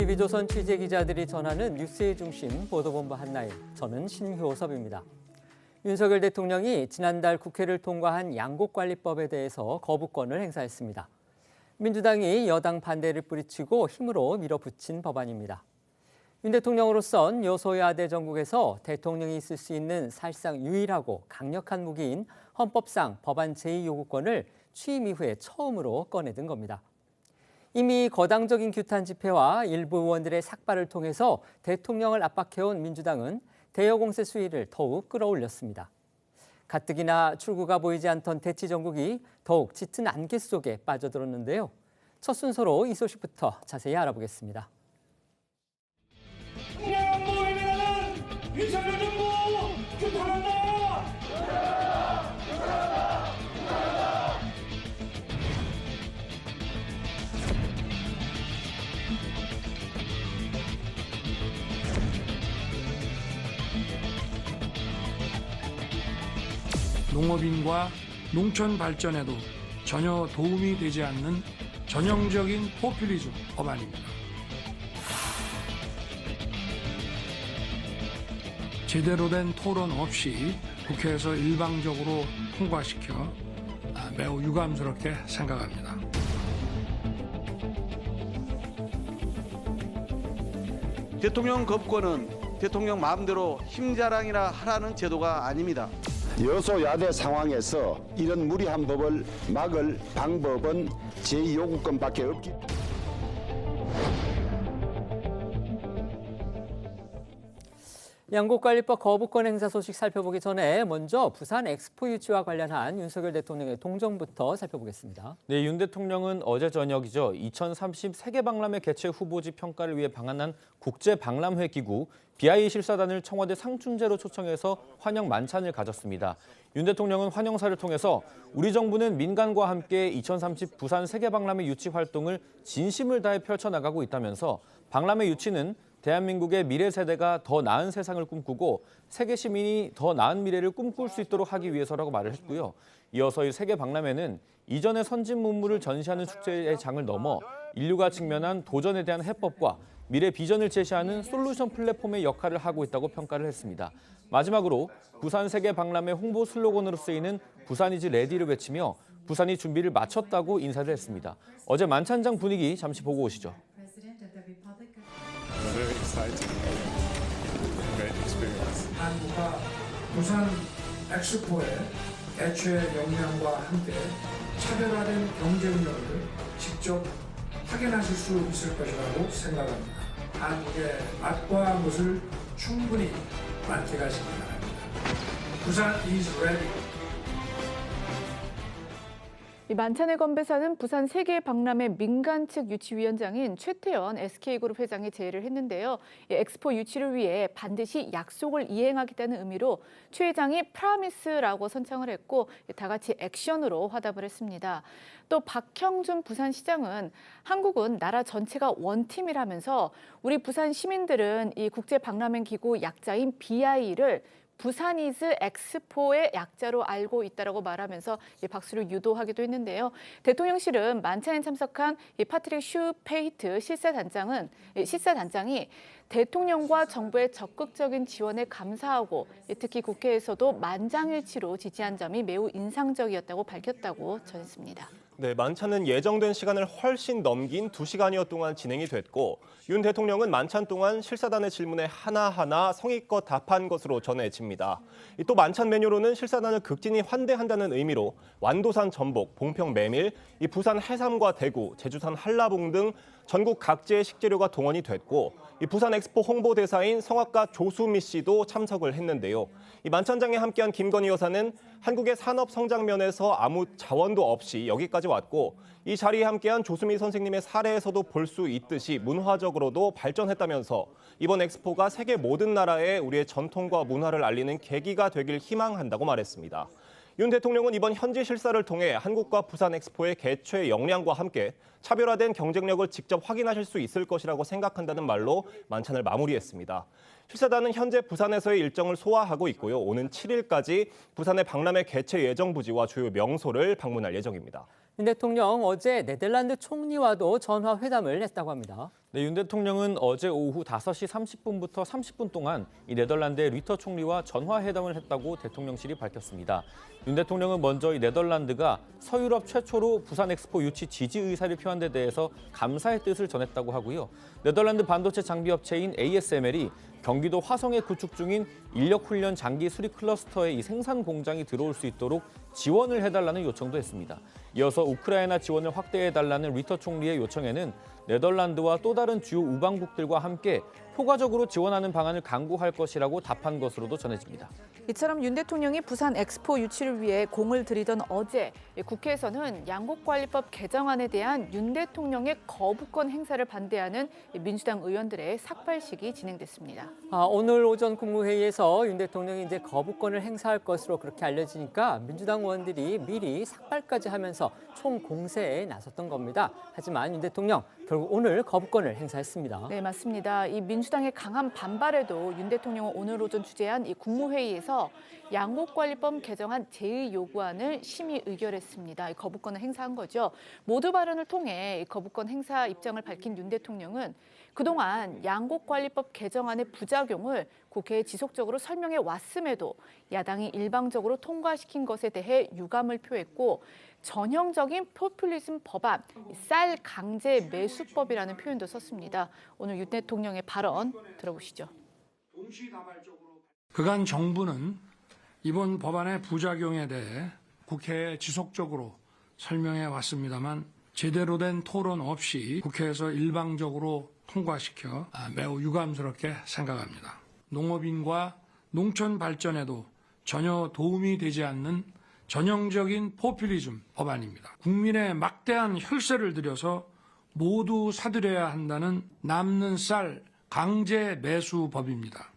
TV조선 취재기자들이 전하는 뉴스의 중심 보도본부 한나인, 저는 신효섭입니다. 윤석열 대통령이 지난달 국회를 통과한 양곡관리법에 대해서 거부권을 행사했습니다. 민주당이 여당 반대를 뿌리치고 힘으로 밀어붙인 법안입니다. 윤 대통령으로선 여소야대 정국에서 대통령이 쓸 수 있는 사실상 유일하고 강력한 무기인 헌법상 법안 제2요구권을 취임 이후에 처음으로 꺼내든 겁니다. 이미 거당적인 규탄 집회와 일부 의원들의 삭발을 통해서 대통령을 압박해온 민주당은 대여 공세 수위를 더욱 끌어올렸습니다. 가뜩이나 출구가 보이지 않던 대치 정국이 더욱 짙은 안개 속에 빠져들었는데요. 첫 순서로 이 소식부터 자세히 알아보겠습니다. 윤석열 정부 규탄한다! 농업인과 농촌 발전에도 전혀 도움이 되지 않는 전형적인 포퓰리즘 법안입니다. 제대로 된 토론 없이 국회에서 일방적으로 통과시켜 매우 유감스럽게 생각합니다. 대통령 거부권은 대통령 마음대로 힘자랑이나 하라는 제도가 아닙니다. 여소야대 상황에서 이런 무리한 법을 막을 방법은 제2요구권밖에 없기. 양곡관리법 거부권 행사 소식 살펴보기 전에 먼저 부산 엑스포 유치와 관련한 윤석열 대통령의 동정부터 살펴보겠습니다. 네, 윤 대통령은 어제 저녁이죠. 2030 세계박람회 개최 후보지 평가를 위해 방한한 국제박람회 기구 BI 실사단을 청와대 상춘제로 초청해서 환영 만찬을 가졌습니다. 윤 대통령은 환영사를 통해서 우리 정부는 민간과 함께 2030 부산 세계박람회 유치 활동을 진심을 다해 펼쳐나가고 있다면서 박람회 유치는 대한민국의 미래 세대가 더 나은 세상을 꿈꾸고 세계 시민이 더 나은 미래를 꿈꿀 수 있도록 하기 위해서라고 말을 했고요. 이어서 이 세계 박람회는 이전의 선진 문물을 전시하는 축제의 장을 넘어 인류가 직면한 도전에 대한 해법과 미래 비전을 제시하는 솔루션 플랫폼의 역할을 하고 있다고 평가를 했습니다. 마지막으로 부산 세계 박람회 홍보 슬로건으로 쓰이는 부산 이즈 레디를 외치며 부산이 준비를 마쳤다고 인사를 했습니다. 어제 만찬장 분위기 잠시 보고 오시죠. Very exciting, great experience. 한국과 부산 엑스포의 개최 역량과 함께 차별화된 경쟁력을 직접 확인하실 수 있을 것이라고 생각합니다. 한국의 맛과 멋을 충분히 만끽하시기 바랍니다. 부산 is ready. 이 만찬을 건배사는 부산 세계박람회 민간 측 유치위원장인 최태원 SK그룹 회장이 제의를 했는데요. 이 엑스포 유치를 위해 반드시 약속을 이행하겠다는 의미로 최 회장이 프라미스라고 선창을 했고 다 같이 액션으로 화답을 했습니다. 또 박형준 부산시장은 한국은 나라 전체가 원팀이라면서 우리 부산 시민들은 이 국제박람회 기구 약자인 BI를 부산 이즈 엑스포의 약자로 알고 있다라고 말하면서 박수를 유도하기도 했는데요. 대통령실은 만찬에 참석한 파트릭 슈페이트 실사단장이 대통령과 정부의 적극적인 지원에 감사하고 특히 국회에서도 만장일치로 지지한 점이 매우 인상적이었다고 밝혔다고 전했습니다. 네, 만찬은 예정된 시간을 훨씬 넘긴 2시간여 동안 진행이 됐고 윤 대통령은 만찬 동안 실사단의 질문에 하나하나 성의껏 답한 것으로 전해집니다. 또 만찬 메뉴로는 실사단을 극진히 환대한다는 의미로 완도산 전복, 봉평 메밀, 부산 해삼과 대구, 제주산 한라봉 등 전국 각지의 식재료가 동원이 됐고 부산 엑스포 홍보대사인 성악가 조수미 씨도 참석을 했는데요. 이 만찬장에 함께한 김건희 여사는 한국의 산업 성장 면에서 아무 자원도 없이 여기까지 왔고 이 자리에 함께한 조수미 선생님의 사례에서도 볼 수 있듯이 문화적으로도 발전했다면서 이번 엑스포가 세계 모든 나라에 우리의 전통과 문화를 알리는 계기가 되길 희망한다고 말했습니다. 윤 대통령은 이번 현지 실사를 통해 한국과 부산 엑스포의 개최 역량과 함께 차별화된 경쟁력을 직접 확인하실 수 있을 것이라고 생각한다는 말로 만찬을 마무리했습니다. 실사단은 현재 부산에서의 일정을 소화하고 있고요. 오는 7일까지 부산의 박람회 개최 예정 부지와 주요 명소를 방문할 예정입니다. 윤 대통령 어제 네덜란드 총리와도 전화 회담을 했다고 합니다. 네, 윤 대통령은 어제 오후 5시 30분부터 30분 동안 이 네덜란드의 류터 총리와 전화회담을 했다고 대통령실이 밝혔습니다. 윤 대통령은 먼저 이 네덜란드가 서유럽 최초로 부산 엑스포 유치 지지 의사를 표한 데 대해서 감사의 뜻을 전했다고 하고요. 네덜란드 반도체 장비 업체인 ASML이 경기도 화성에 구축 중인 인력훈련 장기 수리 클러스터에 이 생산 공장이 들어올 수 있도록 지원을 해달라는 요청도 했습니다. 이어서 우크라이나 지원을 확대해달라는 리터 총리의 요청에는 네덜란드와 또 다른 주요 우방국들과 함께 효과적으로 지원하는 방안을 강구할 것이라고 답한 것으로도 전해집니다. 이처럼 윤 대통령이 부산 엑스포 유치를 위해 공을 들이던 어제 국회에서는 양곡관리법 개정안에 대한 윤 대통령의 거부권 행사를 반대하는 민주당 의원들의 삭발식이 진행됐습니다. 오늘 오전 국무회의에서 윤 대통령이 이제 거부권을 행사할 것으로 그렇게 알려지니까 민주당 의원들이 미리 삭발까지 하면서 총공세에 나섰던 겁니다. 하지만 윤 대통령 결국 오늘 거부권을 행사했습니다. 네, 맞습니다. 이 민주당의 강한 반발에도 윤 대통령은 오늘 오전 주재한 이 국무회의에서 양곡관리법 개정안 제2 요구안을 심의 의결했습니다. 이 거부권을 행사한 거죠. 모두 발언을 통해 이 거부권 행사 입장을 밝힌 윤 대통령은 그동안 양곡관리법 개정안의 부작용을 국회에 지속적으로 설명해 왔음에도 야당이 일방적으로 통과시킨 것에 대해 유감을 표했고 전형적인 포퓰리즘 법안, 쌀 강제 매수법이라는 표현도 썼습니다. 오늘 윤 대통령의 발언 들어보시죠. 그간 정부는 이번 법안의 부작용에 대해 국회에 지속적으로 설명해 왔습니다만 제대로 된 토론 없이 국회에서 일방적으로 통과시켜 매우 유감스럽게 생각합니다. 농업인과 농촌 발전에도 전혀 도움이 되지 않는 전형적인 포퓰리즘 법안입니다. 국민의 막대한 혈세를 들여서 모두 사들여야 한다는 남는 쌀 강제 매수법입니다.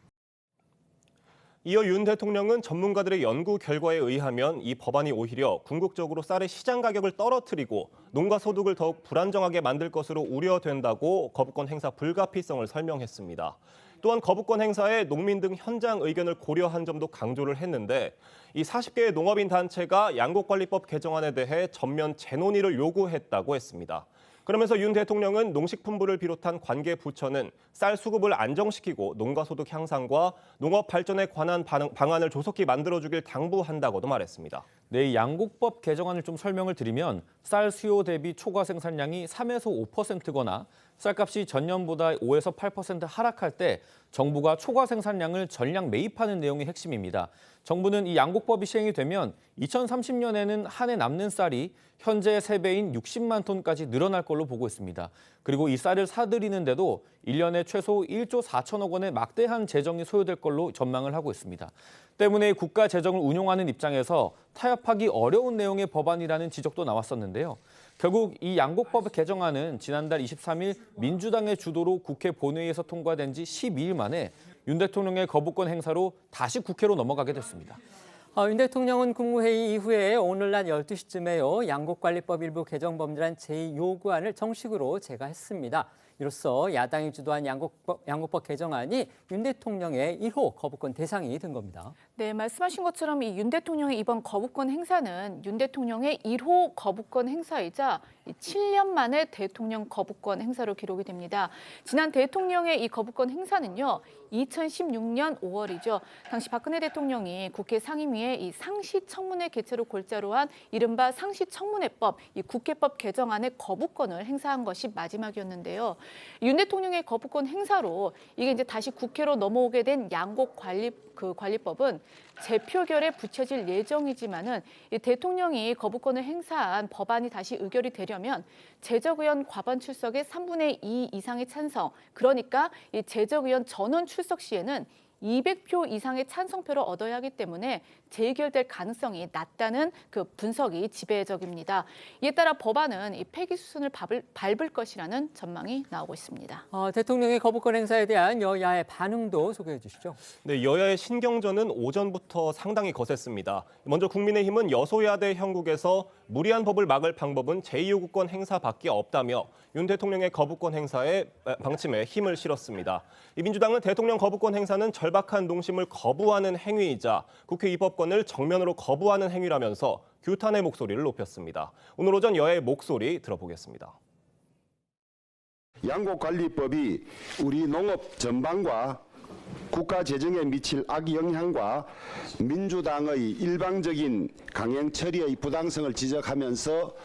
이어 윤 대통령은 전문가들의 연구 결과에 의하면 이 법안이 오히려 궁극적으로 쌀의 시장 가격을 떨어뜨리고 농가 소득을 더욱 불안정하게 만들 것으로 우려된다고 거부권 행사 불가피성을 설명했습니다. 또한 거부권 행사에 농민 등 현장 의견을 고려한 점도 강조를 했는데 이 40개의 농업인 단체가 양곡관리법 개정안에 대해 전면 재논의를 요구했다고 했습니다. 그러면서 윤 대통령은 농식품부를 비롯한 관계 부처는 쌀 수급을 안정시키고 농가 소득 향상과 농업 발전에 관한 방안을 조속히 만들어주길 당부한다고도 말했습니다. 네, 양곡법 개정안을 좀 설명을 드리면 쌀 수요 대비 초과 생산량이 3에서 5%거나 쌀값이 전년보다 5에서 8% 하락할 때 정부가 초과 생산량을 전량 매입하는 내용이 핵심입니다. 정부는 이 양곡법이 시행이 되면 2030년에는 한 해 남는 쌀이 현재 3배인 60만 톤까지 늘어날 걸로 보고 있습니다. 그리고 이 쌀을 사들이는데도 1년에 최소 1조 4천억 원의 막대한 재정이 소요될 걸로 전망을 하고 있습니다. 때문에 국가 재정을 운용하는 입장에서 타협하기 어려운 내용의 법안이라는 지적도 나왔었는데요. 결국 이 양곡법 개정안은 지난달 23일 민주당의 주도로 국회 본회의에서 통과된 지 12일 만에 윤 대통령의 거부권 행사로 다시 국회로 넘어가게 됐습니다. 윤 대통령은 국무회의 이후에 오늘 낮 12시쯤에요. 양곡관리법 일부 개정 범죄란 제2요구안을 정식으로 제거했습니다. 이로써 야당이 주도한 양곡법 개정안이 윤 대통령의 1호 거부권 대상이 된 겁니다. 네, 말씀하신 것처럼 이 윤 대통령의 이번 거부권 행사는 윤 대통령의 1호 거부권 행사이자 7년 만에 대통령 거부권 행사로 기록이 됩니다. 지난 대통령의 이 거부권 행사는요, 2016년 5월이죠. 당시 박근혜 대통령이 국회 상임위에 이 상시청문회 개최로 골자로 한 이른바 상시청문회법, 이 국회법 개정안의 거부권을 행사한 것이 마지막이었는데요. 윤 대통령의 거부권 행사로 이게 이제 다시 국회로 넘어오게 된 양곡관리법은 재표결에 붙여질 예정이지만은 이 대통령이 거부권을 행사한 법안이 다시 의결이 되려면 재적의원 과반 출석의 3분의 2 이상의 찬성, 그러니까 이 재적의원 전원 출석 시에는 200표 이상의 찬성표를 얻어야 하기 때문에 재결될 가능성이 낮다는 그 분석이 지배적입니다. 이에 따라 법안은 이 폐기 수순을 밟을 것이라는 전망이 나오고 있습니다. 대통령의 거부권 행사에 대한 여야의 반응도 소개해 주시죠. 네, 여야의 신경전은 오전부터 상당히 거셌습니다. 먼저 국민의힘은 여소야대 형국에서 무리한 법을 막을 방법은 제2요구권 행사밖에 없다며 윤 대통령의 거부권 행사에 방침에 힘을 실었습니다. 이 민주당은 대통령 거부권 행사는 절박한 농심을 거부하는 행위이자 국회 입법권을 정면으로 거부하는 행위라면서 규탄의 목소리를 높였습니다. 오늘 오전 여야의 목소리 들어보겠습니다. 양곡관리법이 우리 농업 전반과 국가 재정에 미칠 악영향과 민주당의 일방적인 강행 처리의 부당성을 지적하면서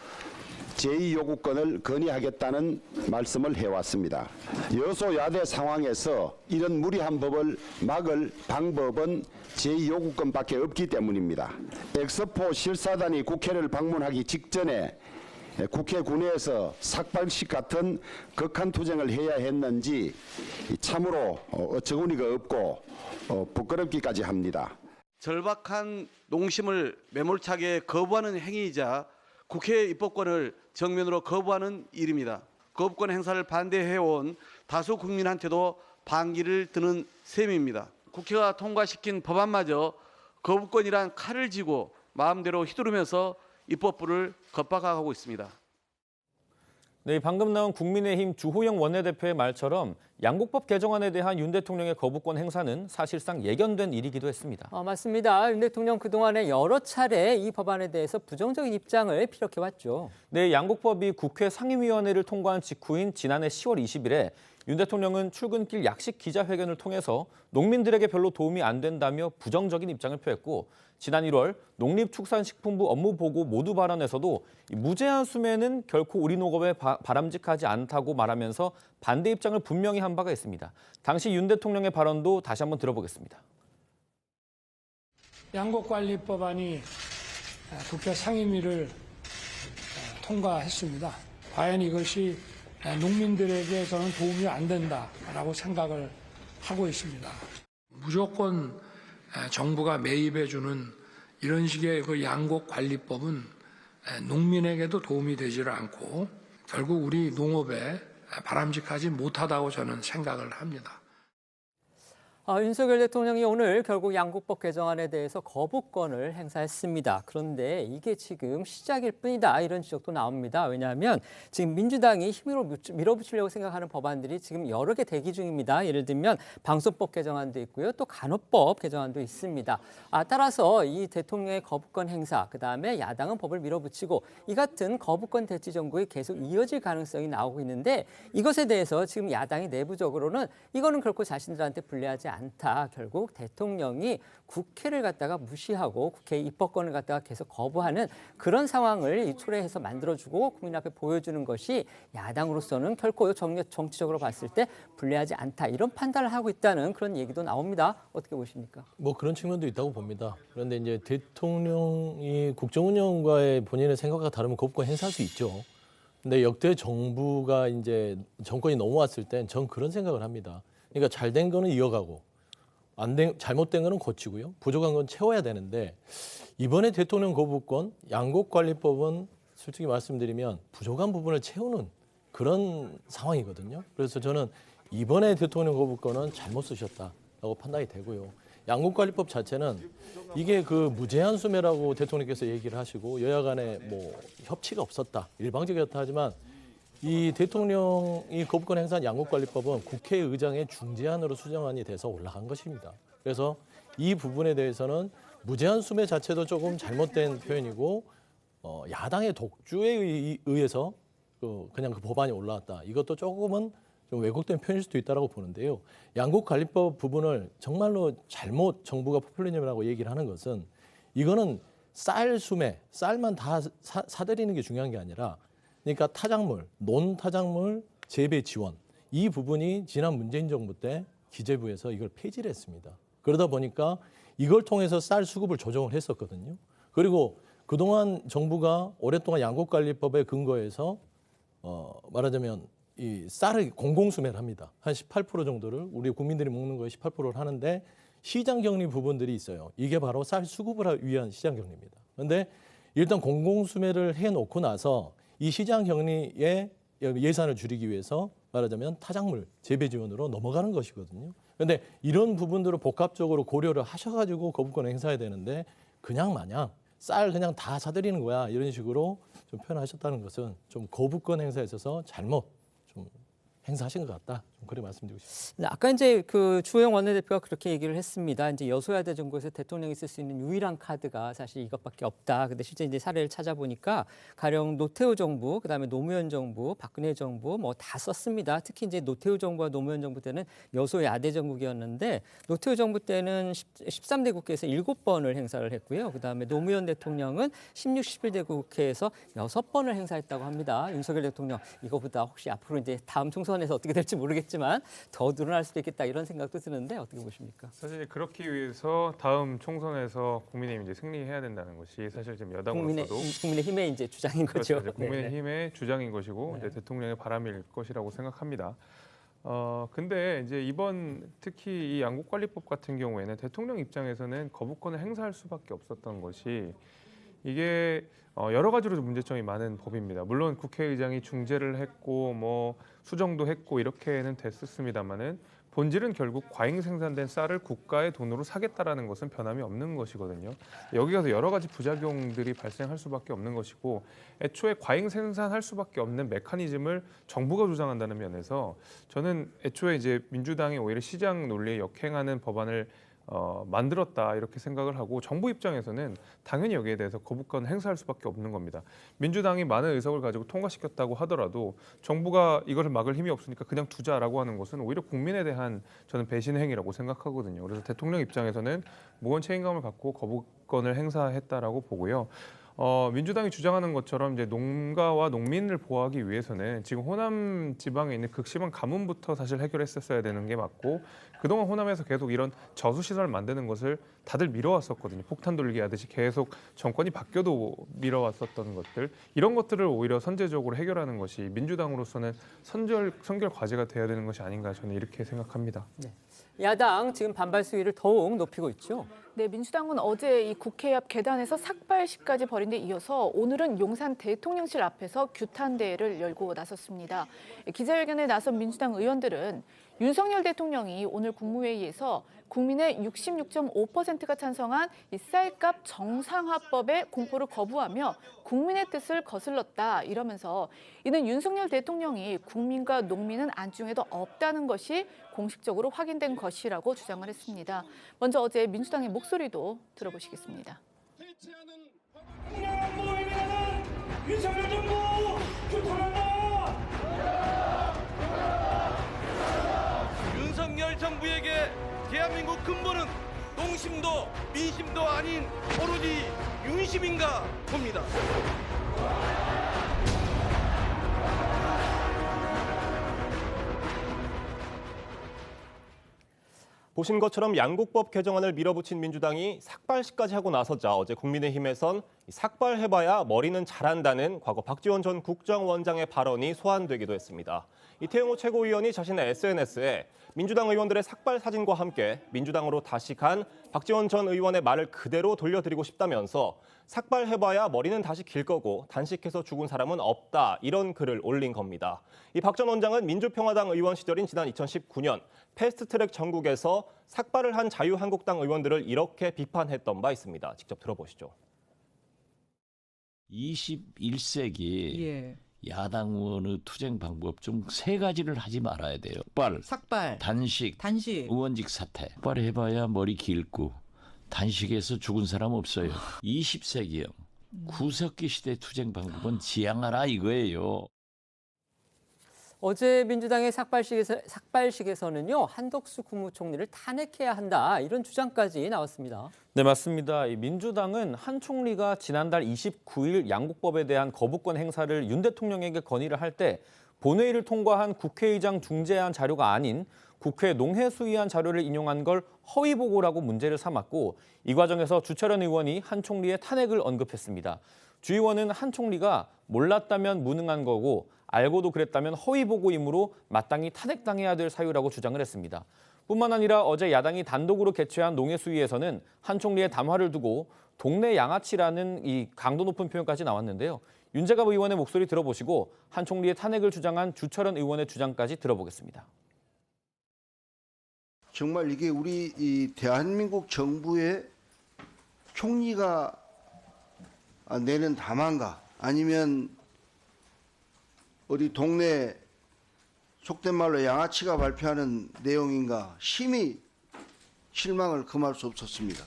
제2요구권을 건의하겠다는 말씀을 해왔습니다. 여소야대 상황에서 이런 무리한 법을 막을 방법은 제2요구권밖에 없기 때문입니다. 엑스포 실사단이 국회를 방문하기 직전에 국회 군에서 삭발식 같은 극한 투쟁을 해야 했는지 참으로 어처구니가 없고 부끄럽기까지 합니다. 절박한 농심을 매몰차게 거부하는 행위이자 국회 입법권을 정면으로 거부하는 일입니다. 거부권 행사를 반대해온 다수 국민한테도 반기를 드는 셈입니다. 국회가 통과시킨 법안마저 거부권이란 칼을 쥐고 마음대로 휘두르면서 입법부를 겁박하고 있습니다. 네, 방금 나온 국민의힘 주호영 원내대표의 말처럼 양곡법 개정안에 대한 윤 대통령의 거부권 행사는 사실상 예견된 일이기도 했습니다. 맞습니다. 윤 대통령 그동안에 여러 차례 이 법안에 대해서 부정적인 입장을 피력해왔죠. 네, 양곡법이 국회 상임위원회를 통과한 직후인 지난해 10월 20일에 윤 대통령은 출근길 약식 기자회견을 통해서 농민들에게 별로 도움이 안 된다며 부정적인 입장을 표했고 지난 1월 농림축산식품부 업무보고 모두 발언에서도 무제한 수매는 결코 우리 농업에 바람직하지 않다고 말하면서 반대 입장을 분명히 한 바가 있습니다. 당시 윤 대통령의 발언도 다시 한번 들어보겠습니다. 양곡관리법안이 국회 상임위를 통과했습니다. 과연 이것이 농민들에게 저는 도움이 안 된다라고 생각을 하고 있습니다. 무조건 정부가 매입해주는 이런 식의 그 양곡관리법은 농민에게도 도움이 되지를 않고 결국 우리 농업에 바람직하지 못하다고 저는 생각을 합니다. 윤석열 대통령이 오늘 결국 양곡법 개정안에 대해서 거부권을 행사했습니다. 그런데 이게 지금 시작일 뿐이다 이런 지적도 나옵니다. 왜냐하면 지금 민주당이 힘으로 밀어붙이려고 생각하는 법안들이 지금 여러 개 대기 중입니다. 예를 들면 방송법 개정안도 있고요. 또 간호법 개정안도 있습니다. 따라서 이 대통령의 거부권 행사, 그다음에 야당은 법을 밀어붙이고 이 같은 거부권 대치 정국이 계속 이어질 가능성이 나오고 있는데 이것에 대해서 지금 야당이 내부적으로는 이거는 결코 자신들한테 불리하지 않다. 결국 대통령이 국회를 갖다가 무시하고 국회 입법권을 갖다가 계속 거부하는 그런 상황을 초래해서 만들어주고 국민 앞에 보여주는 것이 야당으로서는 결코 정치적으로 봤을 때 불리하지 않다. 이런 판단을 하고 있다는 그런 얘기도 나옵니다. 어떻게 보십니까? 뭐 그런 측면도 있다고 봅니다. 그런데 이제 대통령이 국정운영과의 본인의 생각과 다르면 거부권 행사할 수 있죠. 근데 역대 정부가 이제 정권이 넘어왔을 땐 전 그런 생각을 합니다. 그러니까 잘된 거는 이어가고 잘못된 거는 고치고요. 부족한 건 채워야 되는데 이번에 대통령 거부권, 양곡관리법은 솔직히 말씀드리면 부족한 부분을 채우는 그런 상황이거든요. 그래서 저는 이번에 대통령 거부권은 잘못 쓰셨다라고 판단이 되고요. 양곡관리법 자체는 이게 그 무제한 수매라고 대통령께서 얘기를 하시고 여야 간에 뭐 협치가 없었다, 일방적이었다 하지만 이 대통령이 거부권 행사한 양곡관리법은 국회의장의 중재안으로 수정안이 돼서 올라간 것입니다. 그래서 이 부분에 대해서는 무제한 수매 자체도 조금 잘못된 표현이고 야당의 독주에 의해서 그냥 그 법안이 올라왔다. 이것도 조금은 좀 왜곡된 표현일 수도 있다고 보는데요. 양곡관리법 부분을 정말로 잘못 정부가 포퓰리즘이라고 얘기를 하는 것은 이거는 쌀 수매, 쌀만 다 사들이는 게 중요한 게 아니라 그러니까 타작물, 논타작물 재배 지원 이 부분이 지난 문재인 정부 때 기재부에서 이걸 폐지를 했습니다. 그러다 보니까 이걸 통해서 쌀 수급을 조정을 했었거든요. 그리고 그동안 정부가 오랫동안 양곡관리법에 근거해서 말하자면 이 쌀을 공공수매를 합니다. 한 18% 정도를 우리 국민들이 먹는 거에 18%를 하는데 시장 격리 부분들이 있어요. 이게 바로 쌀 수급을 위한 시장 격리입니다. 그런데 일단 공공수매를 해놓고 나서 이 시장 격리에 예산을 줄이기 위해서 말하자면 타작물 재배 지원으로 넘어가는 것이거든요. 그런데 이런 부분들을 복합적으로 고려를 하셔가지고 거부권을 행사해야 되는데 그냥 마냥 쌀 그냥 다 사들이는 거야 이런 식으로 좀 표현하셨다는 것은 좀 거부권 행사에 있어서 잘못 좀 행사하신 것 같다. 좀 그렇게 말씀드리고 싶습니다. 아까 이제 그 주호영 원내대표가 그렇게 얘기를 했습니다. 이제 여소야대 정부에서 대통령이 쓸 수 있는 유일한 카드가 사실 이것밖에 없다. 근데 실제 이제 사례를 찾아보니까 가령 노태우 정부, 그다음에 노무현 정부, 박근혜 정부 뭐 다 썼습니다. 특히 이제 노태우 정부와 노무현 정부 때는 여소야대 정국이었는데 노태우 정부 때는 13대 국회에서 7번을 행사를 했고요. 그다음에 노무현 대통령은 16, 17대 국회에서 6번을 행사했다고 합니다. 윤석열 대통령 이거보다 혹시 앞으로 이제 다음 총선에서 어떻게 될지 모르겠지만 더 늘어날 수도 있겠다 이런 생각도 드는데 어떻게 보십니까? 사실 그렇기 위해서 다음 총선에서 국민의힘이 이제 승리해야 된다는 것이 사실 지금 여당으로서도 국민의힘의 이제 주장인 거죠. 그렇죠. 국민의힘의 주장인 것이고 이제 대통령의 바람일 것이라고 생각합니다. 근데 이제 이번 특히 이 양국관리법 같은 경우에는 대통령 입장에서는 거부권을 행사할 수밖에 없었던 것이 이게 여러 가지로 문제점이 많은 법입니다. 물론 국회의장이 중재를 했고 뭐 수정도 했고 이렇게는 됐었습니다만은 본질은 결국 과잉 생산된 쌀을 국가의 돈으로 사겠다라는 것은 변함이 없는 것이거든요. 여기 가서 여러 가지 부작용들이 발생할 수밖에 없는 것이고 애초에 과잉 생산할 수밖에 없는 메커니즘을 정부가 주장한다는 면에서 저는 애초에 이제 민주당이 오히려 시장 논리에 역행하는 법안을 만들었다 이렇게 생각을 하고 정부 입장에서는 당연히 여기에 대해서 거부권 행사할 수밖에 없는 겁니다. 민주당이 많은 의석을 가지고 통과시켰다고 하더라도 정부가 이것을 막을 힘이 없으니까 그냥 두자라고 하는 것은 오히려 국민에 대한 저는 배신 행위라고 생각하거든요. 그래서 대통령 입장에서는 무언 책임감을 갖고 거부권을 행사했다라고 보고요. 민주당이 주장하는 것처럼 이제 농가와 농민을 보호하기 위해서는 지금 호남 지방에 있는 극심한 가뭄부터 사실 해결했었어야 되는 게 맞고 그동안 호남에서 계속 이런 저수시설을 만드는 것을 다들 미뤄왔었거든요. 폭탄 돌리기 하듯이 계속 정권이 바뀌어도 미뤄왔었던 것들 이런 것들을 오히려 선제적으로 해결하는 것이 민주당으로서는 선결 과제가 돼야 되는 것이 아닌가 저는 이렇게 생각합니다. 네. 야당 지금 반발 수위를 더욱 높이고 있죠. 네, 민주당은 어제 이 국회 앞 계단에서 삭발식까지 벌인 데 이어서 오늘은 용산 대통령실 앞에서 규탄 대회를 열고 나섰습니다. 기자회견에 나선 민주당 의원들은 윤석열 대통령이 오늘 국무회의에서 국민의 66.5%가 찬성한 이 쌀값 정상화법의 공포를 거부하며 국민의 뜻을 거슬렀다 이러면서 이는 윤석열 대통령이 국민과 농민은 안중에도 없다는 것이 공식적으로 확인된 것이라고 주장을 했습니다. 먼저 어제 민주당의 목소리도 들어보시겠습니다. 분명한 모임이라는 윤석열 정부 규탄한다. 윤석열 정부에게 대한민국 근본은 농심도 민심도 아닌 오로지 윤심인가 봅니다. 보신 것처럼 양국법 개정안을 밀어붙인 민주당이 삭발식까지 하고 나서자 어제 국민의힘에선 삭발해봐야 머리는 자란다는 과거 박지원 전 국정원장의 발언이 소환되기도 했습니다. 이태영호 최고위원이 자신의 SNS에 민주당 의원들의 삭발 사진과 함께 민주당으로 다시 간 박지원 전 의원의 말을 그대로 돌려드리고 싶다면서 삭발해봐야 머리는 다시 길 거고 단식해서 죽은 사람은 없다 이런 글을 올린 겁니다. 이 박 전 원장은 민주평화당 의원 시절인 지난 2019년 패스트트랙 전국에서 삭발을 한 자유한국당 의원들을 이렇게 비판했던 바 있습니다. 직접 들어보시죠. 21세기 야당 의원의 투쟁 방법 중 세 가지를 하지 말아야 돼요. 삭발, 단식, 의원직 사퇴. 삭발해봐야 머리 길고 단식에서 죽은 사람 없어요. 20세기형 구석기 시대 투쟁 방법은 지양하라 이거예요. 어제 민주당의 삭발식에서는요 한덕수 국무총리를 탄핵해야 한다 이런 주장까지 나왔습니다. 네, 맞습니다. 민주당은 한 총리가 지난달 29일 양국법에 대한 거부권 행사를 윤 대통령에게 건의를 할 때 본회의를 통과한 국회의장 중재안 자료가 아닌 국회 농해수위안 자료를 인용한 걸 허위 보고라고 문제를 삼았고 이 과정에서 주철현 의원이 한 총리의 탄핵을 언급했습니다. 주 의원은 한 총리가 몰랐다면 무능한 거고 알고도 그랬다면 허위 보고이므로 마땅히 탄핵당해야 될 사유라고 주장을 했습니다. 뿐만 아니라 어제 야당이 단독으로 개최한 농해수위에서는 한 총리의 담화를 두고 동네 양아치라는 이 강도 높은 표현까지 나왔는데요. 윤재갑 의원의 목소리 들어보시고 한 총리의 탄핵을 주장한 주철현 의원의 주장까지 들어보겠습니다. 정말 이게 우리 이 대한민국 정부의 총리가 내는 담화인가 아니면 어디 동네 속된 말로 양아치가 발표하는 내용인가 심히 실망을 금할 수 없었습니다.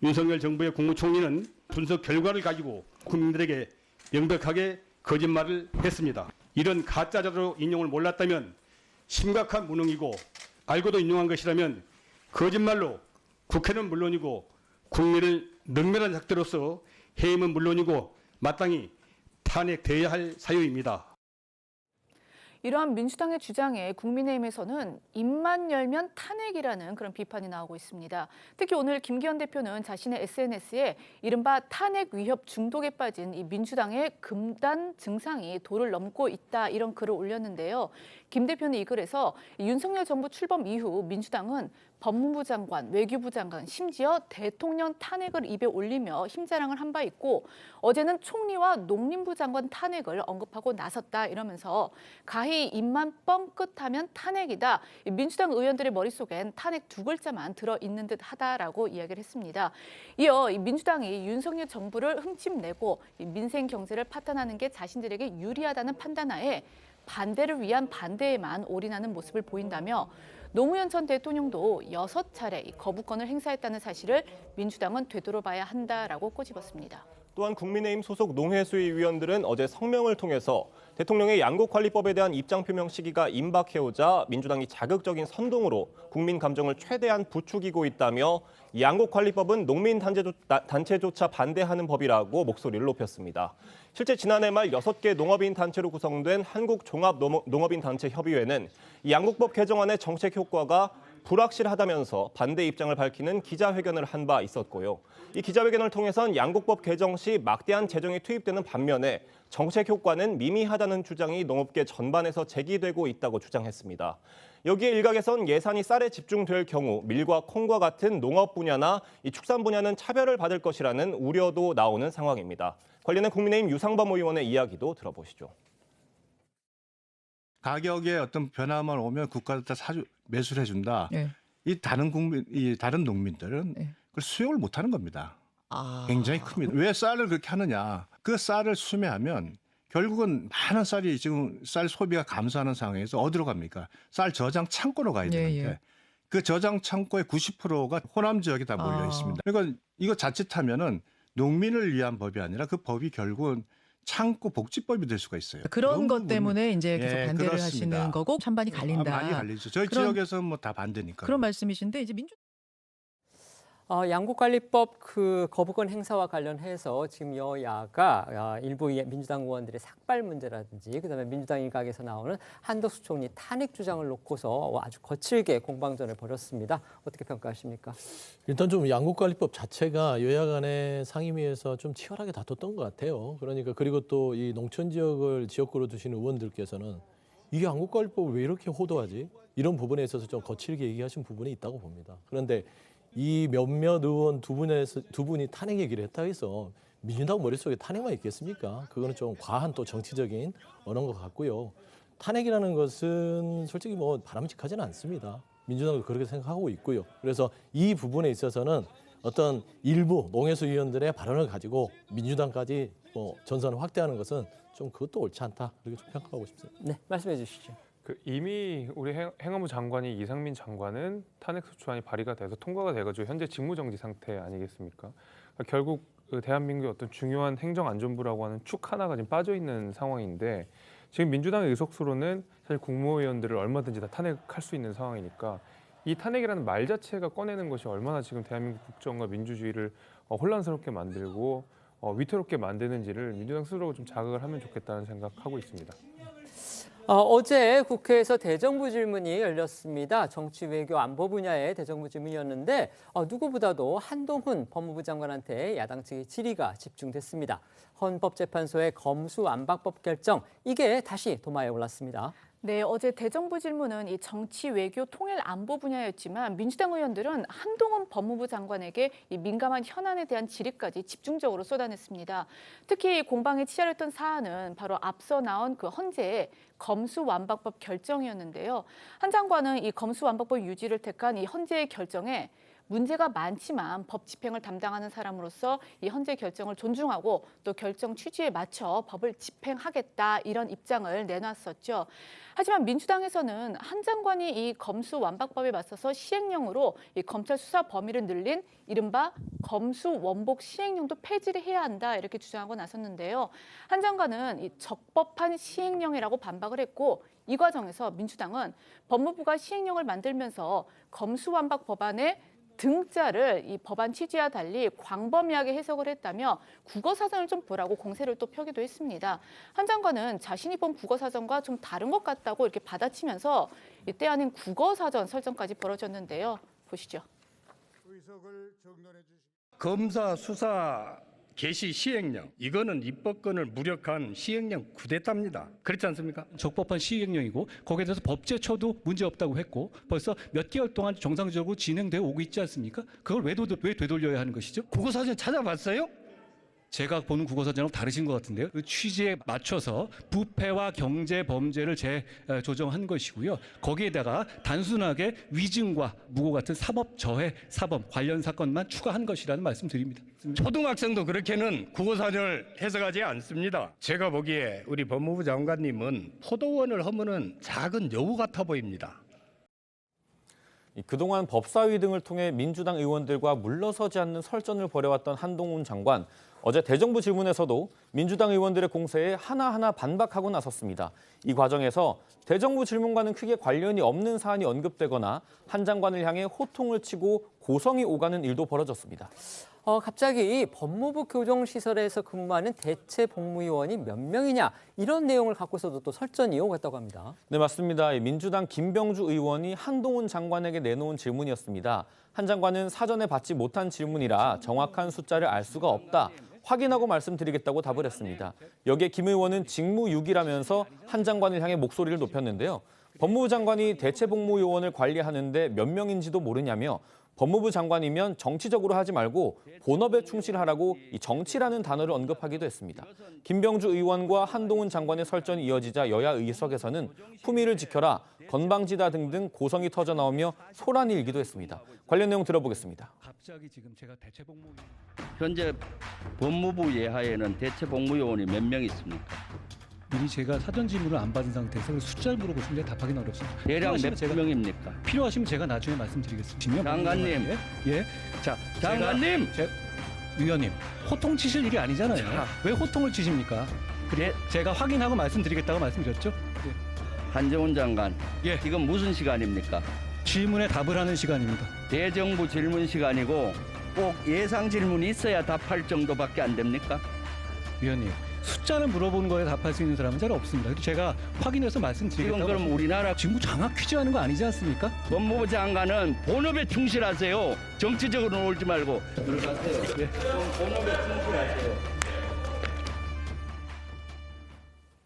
윤석열 정부의 국무총리는 분석 결과를 가지고 국민들에게 명백하게 거짓말을 했습니다. 이런 가짜자료 인용을 몰랐다면 심각한 무능이고 알고도 인용한 것이라면 거짓말로 국회는 물론이고 국민을 능멸한 작태로서 해임은 물론이고 마땅히 탄핵돼야 할 사유입니다. 이러한 민주당의 주장에 국민의힘에서는 입만 열면 탄핵이라는 그런 비판이 나오고 있습니다. 특히 오늘 김기현 대표는 자신의 SNS에 이른바 탄핵 위협 중독에 빠진 이 민주당의 금단 증상이 도를 넘고 있다 이런 글을 올렸는데요. 김 대표는 이 글에서 윤석열 정부 출범 이후 민주당은 법무부 장관, 외교부 장관, 심지어 대통령 탄핵을 입에 올리며 힘자랑을 한 바 있고 어제는 총리와 농림부 장관 탄핵을 언급하고 나섰다 이러면서 가히 입만 뻥끗하면 탄핵이다. 민주당 의원들의 머릿속엔 탄핵 두 글자만 들어있는 듯 하다라고 이야기를 했습니다. 이어 민주당이 윤석열 정부를 흠집내고 민생 경제를 파탄하는 게 자신들에게 유리하다는 판단하에 반대를 위한 반대에만 올인하는 모습을 보인다며 노무현 전 대통령도 6차례 거부권을 행사했다는 사실을 민주당은 되돌아봐야 한다라고 꼬집었습니다. 또한 국민의힘 소속 농해수위 위원들은 어제 성명을 통해서 대통령의 양곡관리법에 대한 입장 표명 시기가 임박해오자 민주당이 자극적인 선동으로 국민 감정을 최대한 부추기고 있다며 양곡관리법은 농민 단체조차 반대하는 법이라고 목소리를 높였습니다. 실제 지난해 말 6개 농업인 단체로 구성된 한국종합농업인단체협의회는 이 양곡법 개정안의 정책 효과가 불확실하다면서 반대 입장을 밝히는 기자회견을 한 바 있었고요. 이 기자회견을 통해선 양곡법 개정 시 막대한 재정이 투입되는 반면에 정책 효과는 미미하다는 주장이 농업계 전반에서 제기되고 있다고 주장했습니다. 여기에 일각에선 예산이 쌀에 집중될 경우 밀과 콩과 같은 농업 분야나 이 축산 분야는 차별을 받을 것이라는 우려도 나오는 상황입니다. 관련해 국민의힘 유상범 의원의 이야기도 들어보시죠. 가격에 어떤 변화만 오면 국가가 다 매수를 해준다. 네. 이 다른 농민들은 그걸 수용을 못하는 겁니다. 굉장히 큽니다. 왜 쌀을 그렇게 하느냐? 그 쌀을 수매하면 결국은 많은 쌀이 지금 쌀 소비가 감소하는 상황에서 어디로 갑니까? 쌀 저장 창고로 가야 되는데 그 저장 창고의 90%가 호남 지역에 다 몰려 있습니다. 그러니까 이거 자칫하면은 농민을 위한 법이 아니라 그 법이 결국은 창고 복지법이 될 수가 있어요. 그런 것 때문에 이제 계속 반대를 그렇습니다. 하시는 거고 찬반이 갈린다. 많이 갈리죠. 저희 지역에서 뭐 다 반대니까. 그런 말씀이신데 이제 양곡관리법 그 거부권 행사와 관련해서 지금 여야가 일부 민주당 의원들의 삭발 문제라든지 그다음에 민주당 일각에서 나오는 한덕수 총리 탄핵 주장을 놓고서 아주 거칠게 공방전을 벌였습니다. 어떻게 평가하십니까? 일단 좀 양곡관리법 자체가 여야 간의 상임위에서 좀 치열하게 다퉜던 것 같아요. 그러니까 그리고 또 이 농촌 지역을 지역구로 두시는 의원들께서는 이게 양곡관리법을 왜 이렇게 호도하지? 이런 부분에 있어서 좀 거칠게 얘기하신 부분이 있다고 봅니다. 그런데 이 몇몇 의원 두 분이 탄핵 얘기를 했다 해서 민주당 머릿속에 탄핵만 있겠습니까? 그거는 좀 과한 또 정치적인 언어인 것 같고요. 탄핵이라는 것은 솔직히 뭐 바람직하지는 않습니다. 민주당도 그렇게 생각하고 있고요. 그래서 이 부분에 있어서는 어떤 일부 농해수 위원들의 발언을 가지고 민주당까지 뭐 전선을 확대하는 것은 좀 그것도 옳지 않다. 그렇게 좀 평가하고 싶습니다. 네, 말씀해 주시죠. 이미 우리 행안부 장관이 이상민 장관은 탄핵소추안이 발의가 돼서 통과가 돼가지고 현재 직무정지 상태 아니겠습니까? 그러니까 결국 대한민국의 어떤 중요한 행정안전부라고 하는 축 하나가 지금 빠져 있는 상황인데 지금 민주당의 의석수로는 사실 국무위원들을 얼마든지 다 탄핵할 수 있는 상황이니까 이 탄핵이라는 말 자체가 꺼내는 것이 얼마나 지금 대한민국 국정과 민주주의를 혼란스럽게 만들고 위태롭게 만드는지를 민주당 스스로 좀 자각을 하면 좋겠다는 생각하고 있습니다. 어제 국회에서 대정부 질문이 열렸습니다. 정치, 외교, 안보 분야의 대정부 질문이었는데 누구보다도 한동훈 법무부 장관한테 야당 측의 질의가 집중됐습니다. 헌법재판소의 검수안박법 결정, 이게 다시 도마에 올랐습니다. 네, 어제 대정부 질문은 이 정치, 외교, 통일, 안보 분야였지만 민주당 의원들은 한동훈 법무부 장관에게 이 민감한 현안에 대한 질의까지 집중적으로 쏟아냈습니다. 특히 공방에 치열했던 사안은 바로 앞서 나온 그 헌재의 검수완박법 결정이었는데요. 한 장관은 이 검수완박법 유지를 택한 이 헌재의 결정에 문제가 많지만 법 집행을 담당하는 사람으로서 이 헌재 결정을 존중하고 또 결정 취지에 맞춰 법을 집행하겠다 이런 입장을 내놨었죠. 하지만 민주당에서는 한 장관이 이 검수완박법에 맞서서 시행령으로 이 검찰 수사 범위를 늘린 이른바 검수원복 시행령도 폐지를 해야 한다 이렇게 주장하고 나섰는데요. 한 장관은 이 적법한 시행령이라고 반박을 했고 이 과정에서 민주당은 법무부가 시행령을 만들면서 검수완박 법안에 등자를 이 법안 취지와 달리 광범위하게 해석을 했다며 국어사전을 좀 보라고 공세를 또 펴기도 했습니다. 한 장관은 자신이 본 국어사전과 좀 다른 것 같다고 이렇게 받아치면서 이때 아닌 국어사전 설정까지 벌어졌는데요. 보시죠. 검사 수사 개시 시행령 이거는 입법권을 무력한 시행령 쿠데타입니다. 그렇지 않습니까? 적법한 시행령이고 거기에 대해서 법제처도 문제 없다고 했고 벌써 몇 개월 동안 정상적으로 진행되어 오고 있지 않습니까? 그걸 왜 되돌려야 하는 것이죠? 국어사전 찾아봤어요? 제가 보는 국어사전하고 다르신 것 같은데요. 그 취지에 맞춰서 부패와 경제 범죄를 재조정한 것이고요. 거기에다가 단순하게 위증과 무고 같은 사법 저해 사범 관련 사건만 추가한 것이라는 말씀드립니다. 초등학생도 그렇게는 국어사전을 해석하지 않습니다. 제가 보기에 우리 법무부 장관님은 포도원을 허무는 작은 여우 같아 보입니다. 그동안 법사위 등을 통해 민주당 의원들과 물러서지 않는 설전을 벌여왔던 한동훈 장관. 어제 대정부 질문에서도 민주당 의원들의 공세에 하나하나 반박하고 나섰습니다. 이 과정에서 대정부 질문과는 크게 관련이 없는 사안이 언급되거나 한 장관을 향해 호통을 치고 고성이 오가는 일도 벌어졌습니다. 갑자기 법무부 교정시설에서 근무하는 대체 복무요원이 몇 명이냐 이런 내용을 갖고서도 또 설전이 오갔다고 합니다. 네, 맞습니다. 민주당 김병주 의원이 한동훈 장관에게 내놓은 질문이었습니다. 한 장관은 사전에 받지 못한 질문이라 정확한 숫자를 알 수가 없다. 확인하고 말씀드리겠다고 답을 했습니다. 여기에 김 의원은 직무유기라면서 한 장관을 향해 목소리를 높였는데요. 법무부 장관이 대체 복무요원을 관리하는데 몇 명인지도 모르냐며 법무부 장관이면 정치적으로 하지 말고 본업에 충실하라고 이 정치라는 단어를 언급하기도 했습니다. 김병주 의원과 한동훈 장관의 설전이 이어지자 여야 의석에서는 품위를 지켜라, 건방지다 등등 고성이 터져 나오며 소란이 일기도 했습니다. 관련 내용 들어보겠습니다. 갑자기 지금 제가 대체 복무 현재 법무부 예하에는 대체 복무요원이 몇 명 있습니까? 미리 제가 사전 질문을 안 받은 상태에서 숫자를 물어보시는데 답하기는 어렵습니다. 대략 몇 명입니까? 필요하시면 제가 나중에 말씀드리겠습니다. 장관님. 예. 자, 장관님. 위원님, 호통 치실 일이 아니잖아요. 왜 호통을 치십니까? 그래, 제가 확인하고 말씀드리겠다고 말씀드렸죠? 예. 한정훈 장관. 예. 지금 무슨 시간입니까? 질문에 답을 하는 시간입니다. 대정부 질문 시간이고 꼭 예상 질문이 있어야 답할 정도밖에 안 됩니까? 위원님, 숫자를 물어보는 거에 답할 수 있는 사람은 잘 없습니다. 그래서 제가 확인해서 말씀드리겠다고. 지금 그럼 우리나라 지금 장학 퀴즈 하는 거 아니지 않습니까? 법무부 장관은 본업에 충실하세요. 정치적으로 놀지 말고 들어가세요. 예. 본업에 충실하세요.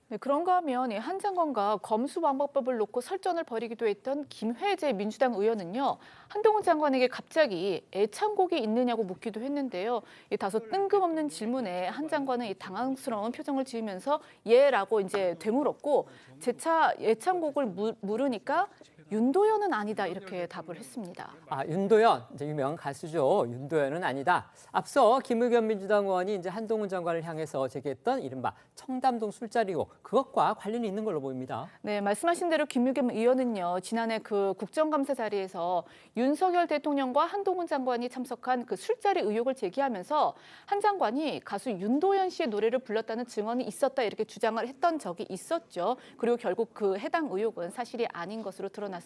네, 그런가 하면 한 장관과 검수완박법을 놓고 설전을 벌이기도 했던 김회재 민주당 의원은요. 한동훈 장관에게 갑자기 애창곡이 있느냐고 묻기도 했는데요. 다소 뜬금없는 질문에 한 장관은 당황스러운 표정을 지으면서 예라고 이제 되물었고 재차 애창곡을 물으니까 윤도현은 아니다 이렇게 답을 했습니다. 윤도현 이제 유명한 가수죠. 윤도현은 아니다. 앞서 김의겸 민주당 의원이 이제 한동훈 장관을 향해서 제기했던 이른바 청담동 술자리고 그것과 관련이 있는 걸로 보입니다. 네, 말씀하신 대로 김의겸 의원은요. 지난해 그 국정감사 자리에서 윤석열 대통령과 한동훈 장관이 참석한 그 술자리 의혹을 제기하면서 한 장관이 가수 윤도현 씨의 노래를 불렀다는 증언이 있었다 이렇게 주장을 했던 적이 있었죠. 그리고 결국 그 해당 의혹은 사실이 아닌 것으로 드러났습니다.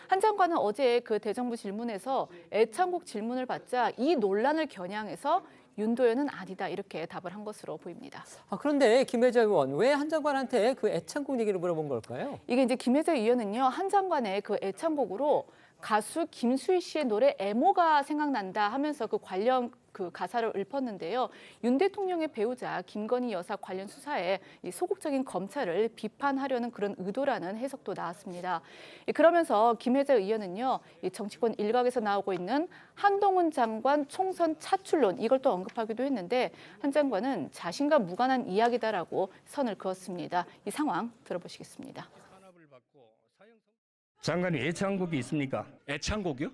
한 장관은 어제 그 대정부 질문에서 애창곡 질문을 받자 이 논란을 겨냥해서 윤도현은 아니다 이렇게 답을 한 것으로 보입니다. 그런데 김혜재 의원 왜 한 장관한테 그 애창곡 얘기를 물어본 걸까요? 이게 이제 김혜재 의원은요 한 장관의 그 애창곡으로 가수 김수희 씨의 노래 애모가 생각난다 하면서 그 관련 그 가사를 읊었는데요. 윤 대통령의 배우자 김건희 여사 관련 수사에 이 소극적인 검찰을 비판하려는 그런 의도라는 해석도 나왔습니다. 그러면서 김혜자 의원은요, 이 정치권 일각에서 나오고 있는 한동훈 장관 총선 차출론 이걸 또 언급하기도 했는데 한 장관은 자신과 무관한 이야기다라고 선을 그었습니다. 이 상황 들어보시겠습니다. 장관이 애창곡이 있습니까? 애창곡이요?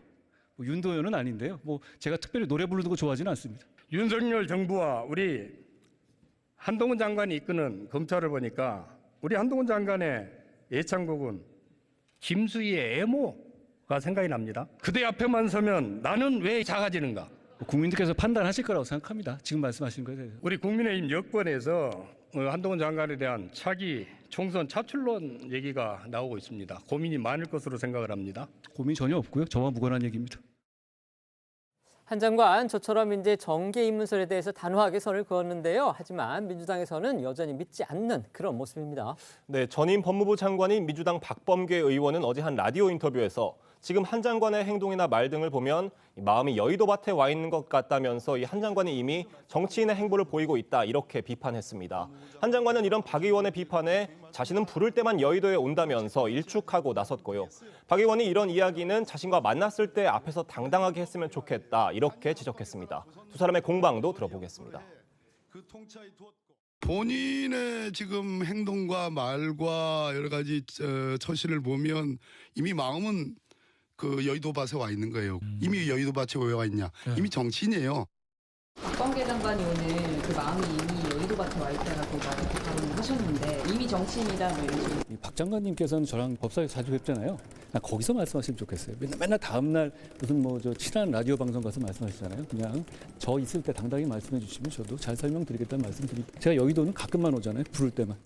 뭐 윤도현은 아닌데요. 뭐 제가 특별히 노래 부르는 거 좋아하지는 않습니다. 윤석열 정부와 우리 한동훈 장관이 이끄는 검찰을 보니까 우리 한동훈 장관의 애창곡은 김수희의 애모가 생각이 납니다. 그대 앞에만 서면 나는 왜 작아지는가? 국민들께서 판단하실 거라고 생각합니다. 지금 말씀하신 거에 대해서. 우리 국민의힘 여권에서 한동훈 장관에 대한 차기 총선 차출론 얘기가 나오고 있습니다. 고민이 많을 것으로 생각을 합니다. 고민 전혀 없고요. 저와 무관한 얘기입니다. 한 장관 저처럼 이제 정계 입문설에 대해서 단호하게 선을 그었는데요. 하지만 민주당에서는 여전히 믿지 않는 그런 모습입니다. 네, 전임 법무부 장관인 민주당 박범계 의원은 어제 한 라디오 인터뷰에서 지금 한 장관의 행동이나 말 등을 보면 마음이 여의도밭에 와 있는 것 같다면서 이 한 장관이 이미 정치인의 행보를 보이고 있다 이렇게 비판했습니다. 한 장관은 이런 박 의원의 비판에 자신은 부를 때만 여의도에 온다면서 일축하고 나섰고요. 박 의원이 이런 이야기는 자신과 만났을 때 앞에서 당당하게 했으면 좋겠다 이렇게 지적했습니다. 두 사람의 공방도 들어보겠습니다. 본인의 지금 행동과 말과 여러 가지 처신을 보면 이미 마음은 그 여의도밭에 와 있는 거예요. 이미 여의도밭에 왜 와 있냐? 이미 정치인이에요. 박범계 장관이 오늘 그 마음이 이미 여의도밭에 와 있다라고 발언을 하셨는데 이미 정치인이다 뭐 이런 식으로. 박 장관님께서는 저랑 법사위에서 자주 뵙잖아요. 거기서 말씀하시면 좋겠어요. 맨날 다음 날 무슨 뭐 저 친한 라디오 방송 가서 말씀하시잖아요. 그냥 저 있을 때 당당히 말씀해 주시면 저도 잘 설명드리겠다는 말씀드립니다. 제가 여의도는 가끔만 오잖아요. 부를 때만.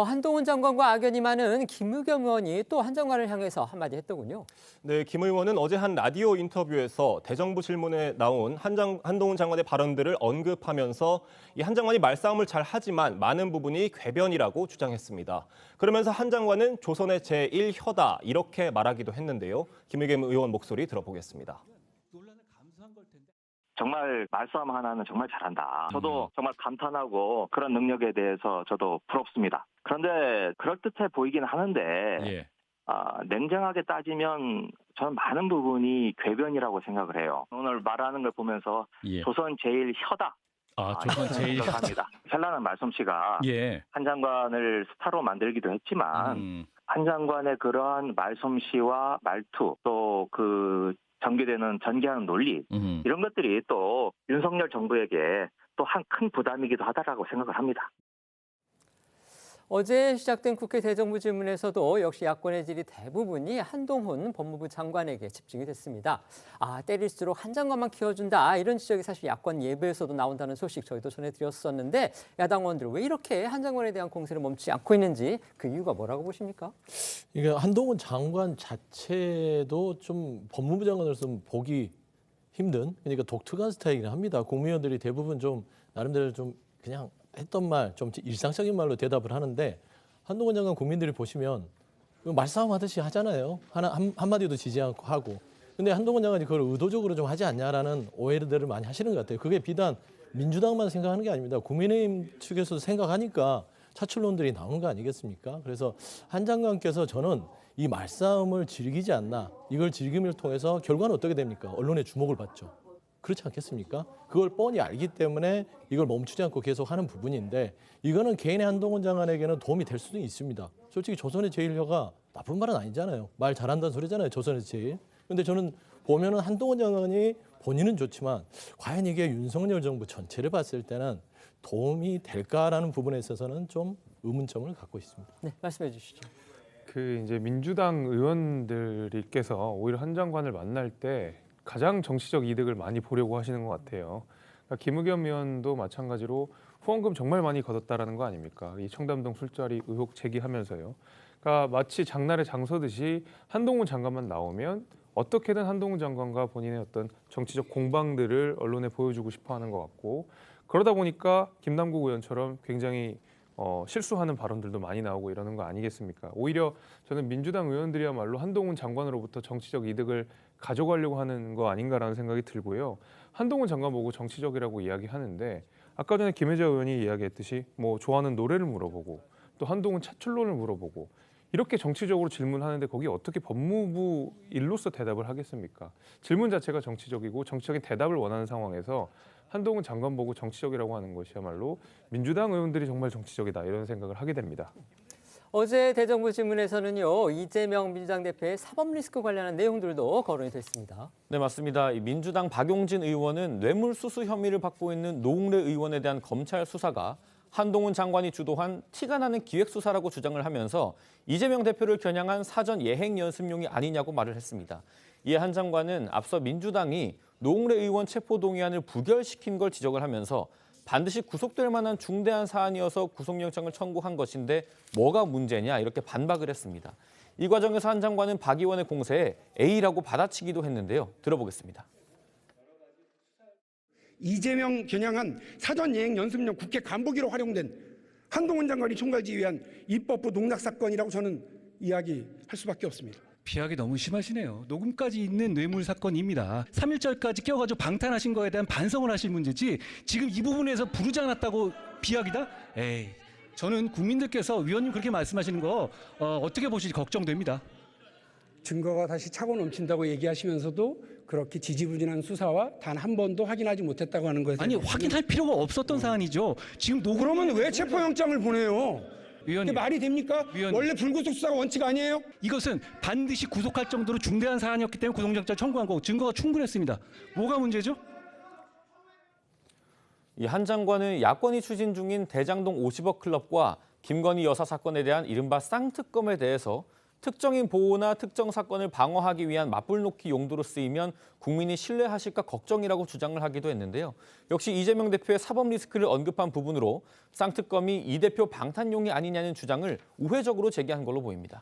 한동훈 장관과 악연이 많은 김의겸 의원이 또 한 장관을 향해서 한마디 했더군요. 네, 김 의원은 어제 한 라디오 인터뷰에서 대정부 질문에 나온 한동훈 장관의 발언들을 언급하면서 이 한 장관이 말싸움을 잘 하지만 많은 부분이 궤변이라고 주장했습니다. 그러면서 한 장관은 조선의 제1혀다 이렇게 말하기도 했는데요. 김의겸 의원 목소리 들어보겠습니다. 정말 말싸움 하나는 정말 잘한다. 저도 정말 감탄하고 그런 능력에 대해서 저도 부럽습니다. 그런데 그럴듯해 보이긴 하는데 냉정하게 따지면 저는 많은 부분이 궤변이라고 생각을 해요. 오늘 말하는 걸 보면서 조선 제일 혀다. 조선 제일 합니다. 현란한 말솜씨가 한 장관을 스타로 만들기도 했지만 한 장관의 그러한 말솜씨와 말투 또 그 전개하는 논리 이런 것들이 또 윤석열 정부에게 또 한 큰 부담이기도 하다라고 생각을 합니다. 어제 시작된 국회 대정부 질문에서도 역시 야권의 질의 대부분이 한동훈 법무부 장관에게 집중이 됐습니다. 때릴수록 한 장관만 키워준다 이런 지적이 사실 야권 예배에서도 나온다는 소식 저희도 전해드렸었는데 야당 의원들 왜 이렇게 한 장관에 대한 공세를 멈추지 않고 있는지 그 이유가 뭐라고 보십니까? 이게 한동훈 장관 자체도 좀 법무부 장관으로서 보기 힘든 그러니까 독특한 스타일이긴 합니다. 국무위원들이 대부분 좀 나름대로 좀 그냥 했던 말, 좀 일상적인 말로 대답을 하는데 한동훈 장관 국민들이 보시면 말싸움 하듯이 하잖아요. 한마디도 지지 않고 하고. 근데 한동훈 장관이 그걸 의도적으로 좀 하지 않냐라는 오해들을 많이 하시는 것 같아요. 그게 비단 민주당만 생각하는 게 아닙니다. 국민의힘 측에서도 생각하니까 차출론들이 나오는 거 아니겠습니까? 그래서 한 장관께서 저는 이 말싸움을 즐기지 않나. 이걸 즐김을 통해서 결과는 어떻게 됩니까? 언론의 주목을 받죠. 그렇지 않겠습니까? 그걸 뻔히 알기 때문에 이걸 멈추지 않고 계속 하는 부분인데 이거는 개인의 한동훈 장관에게는 도움이 될 수도 있습니다. 솔직히 조선의 제1혀가 나쁜 말은 아니잖아요. 말 잘한다는 소리잖아요. 조선의 제1. 근데 저는 보면은 한동훈 장관이 본인은 좋지만 과연 이게 윤석열 정부 전체를 봤을 때는 도움이 될까라는 부분에 있어서는 좀 의문점을 갖고 있습니다. 네, 말씀해 주시죠. 이제 민주당 의원들께서 오히려 한 장관을 만날 때 가장 정치적 이득을 많이 보려고 하시는 것 같아요. 그러니까 김의겸 의원도 마찬가지로 후원금 정말 많이 걷었다라는 거 아닙니까? 이 청담동 술자리 의혹 제기하면서요. 그러니까 마치 장날의 장서듯이 한동훈 장관만 나오면 어떻게든 한동훈 장관과 본인의 어떤 정치적 공방들을 언론에 보여주고 싶어하는 것 같고 그러다 보니까 김남국 의원처럼 굉장히 실수하는 발언들도 많이 나오고 이러는 거 아니겠습니까? 오히려 저는 민주당 의원들이야말로 한동훈 장관으로부터 정치적 이득을 가져가려고 하는 거 아닌가라는 생각이 들고요. 한동훈 장관 보고 정치적이라고 이야기하는데 아까 전에 김혜자 의원이 이야기했듯이 뭐 좋아하는 노래를 물어보고 또 한동훈 차출론을 물어보고 이렇게 정치적으로 질문하는데 거기 어떻게 법무부 일로서 대답을 하겠습니까? 질문 자체가 정치적이고 정치적인 대답을 원하는 상황에서 한동훈 장관 보고 정치적이라고 하는 것이야말로 민주당 의원들이 정말 정치적이다 이런 생각을 하게 됩니다. 어제 대정부 질문에서는요, 이재명 민주당 대표의 사법 리스크 관련한 내용들도 거론이 됐습니다. 네, 맞습니다. 민주당 박용진 의원은 뇌물수수 혐의를 받고 있는 노웅래 의원에 대한 검찰 수사가 한동훈 장관이 주도한 티가 나는 기획수사라고 주장을 하면서 이재명 대표를 겨냥한 사전 예행 연습용이 아니냐고 말을 했습니다. 이에 한 장관은 앞서 민주당이 노웅래 의원 체포동의안을 부결시킨 걸 지적을 하면서 반드시 구속될 만한 중대한 사안이어서 구속영장을 청구한 것인데 뭐가 문제냐 이렇게 반박을 했습니다. 이 과정에서 한 장관은 박 의원의 공세에 A라고 받아치기도 했는데요. 들어보겠습니다. 이재명 겨냥한 사전예행 연습용 국회 간부기로 활용된 한동훈 장관이 총괄지휘한 입법부 농락 사건이라고 저는 이야기할 수밖에 없습니다. 비하기 너무 심하시네요. 녹음까지 있는 뇌물 사건입니다. 3.1절까지 껴가지고 방탄하신 거에 대한 반성을 하실 문제지 지금 이 부분에서 부르지 않았다고 비하기다? 에이, 저는 국민들께서 위원님 그렇게 말씀하시는 거 어떻게 보실지 걱정됩니다. 증거가 다시 차고 넘친다고 얘기하시면서도 그렇게 지지부진한 수사와 단 한 번도 확인하지 못했다고 하는 거에서 아니 확인할 필요가 없었던 사안이죠. 지금 녹음 그러면 왜 체포영장을 보내요? 위원님, 말이 됩니까? 위원님. 원래 불구속 수사가 원칙 아니에요? 이것은 반드시 구속할 정도로 중대한 사안이었기 때문에 구속영장 청구한 거고 증거가 충분했습니다. 뭐가 문제죠? 이 한 장관은 야권이 추진 중인 대장동 50억 클럽과 김건희 여사 사건에 대한 이른바 쌍특검에 대해서 특정인 보호나 특정 사건을 방어하기 위한 맞불놓기 용도로 쓰이면 국민이 신뢰하실까 걱정이라고 주장을 하기도 했는데요. 역시 이재명 대표의 사법 리스크를 언급한 부분으로 쌍특검이 이 대표 방탄용이 아니냐는 주장을 우회적으로 제기한 걸로 보입니다.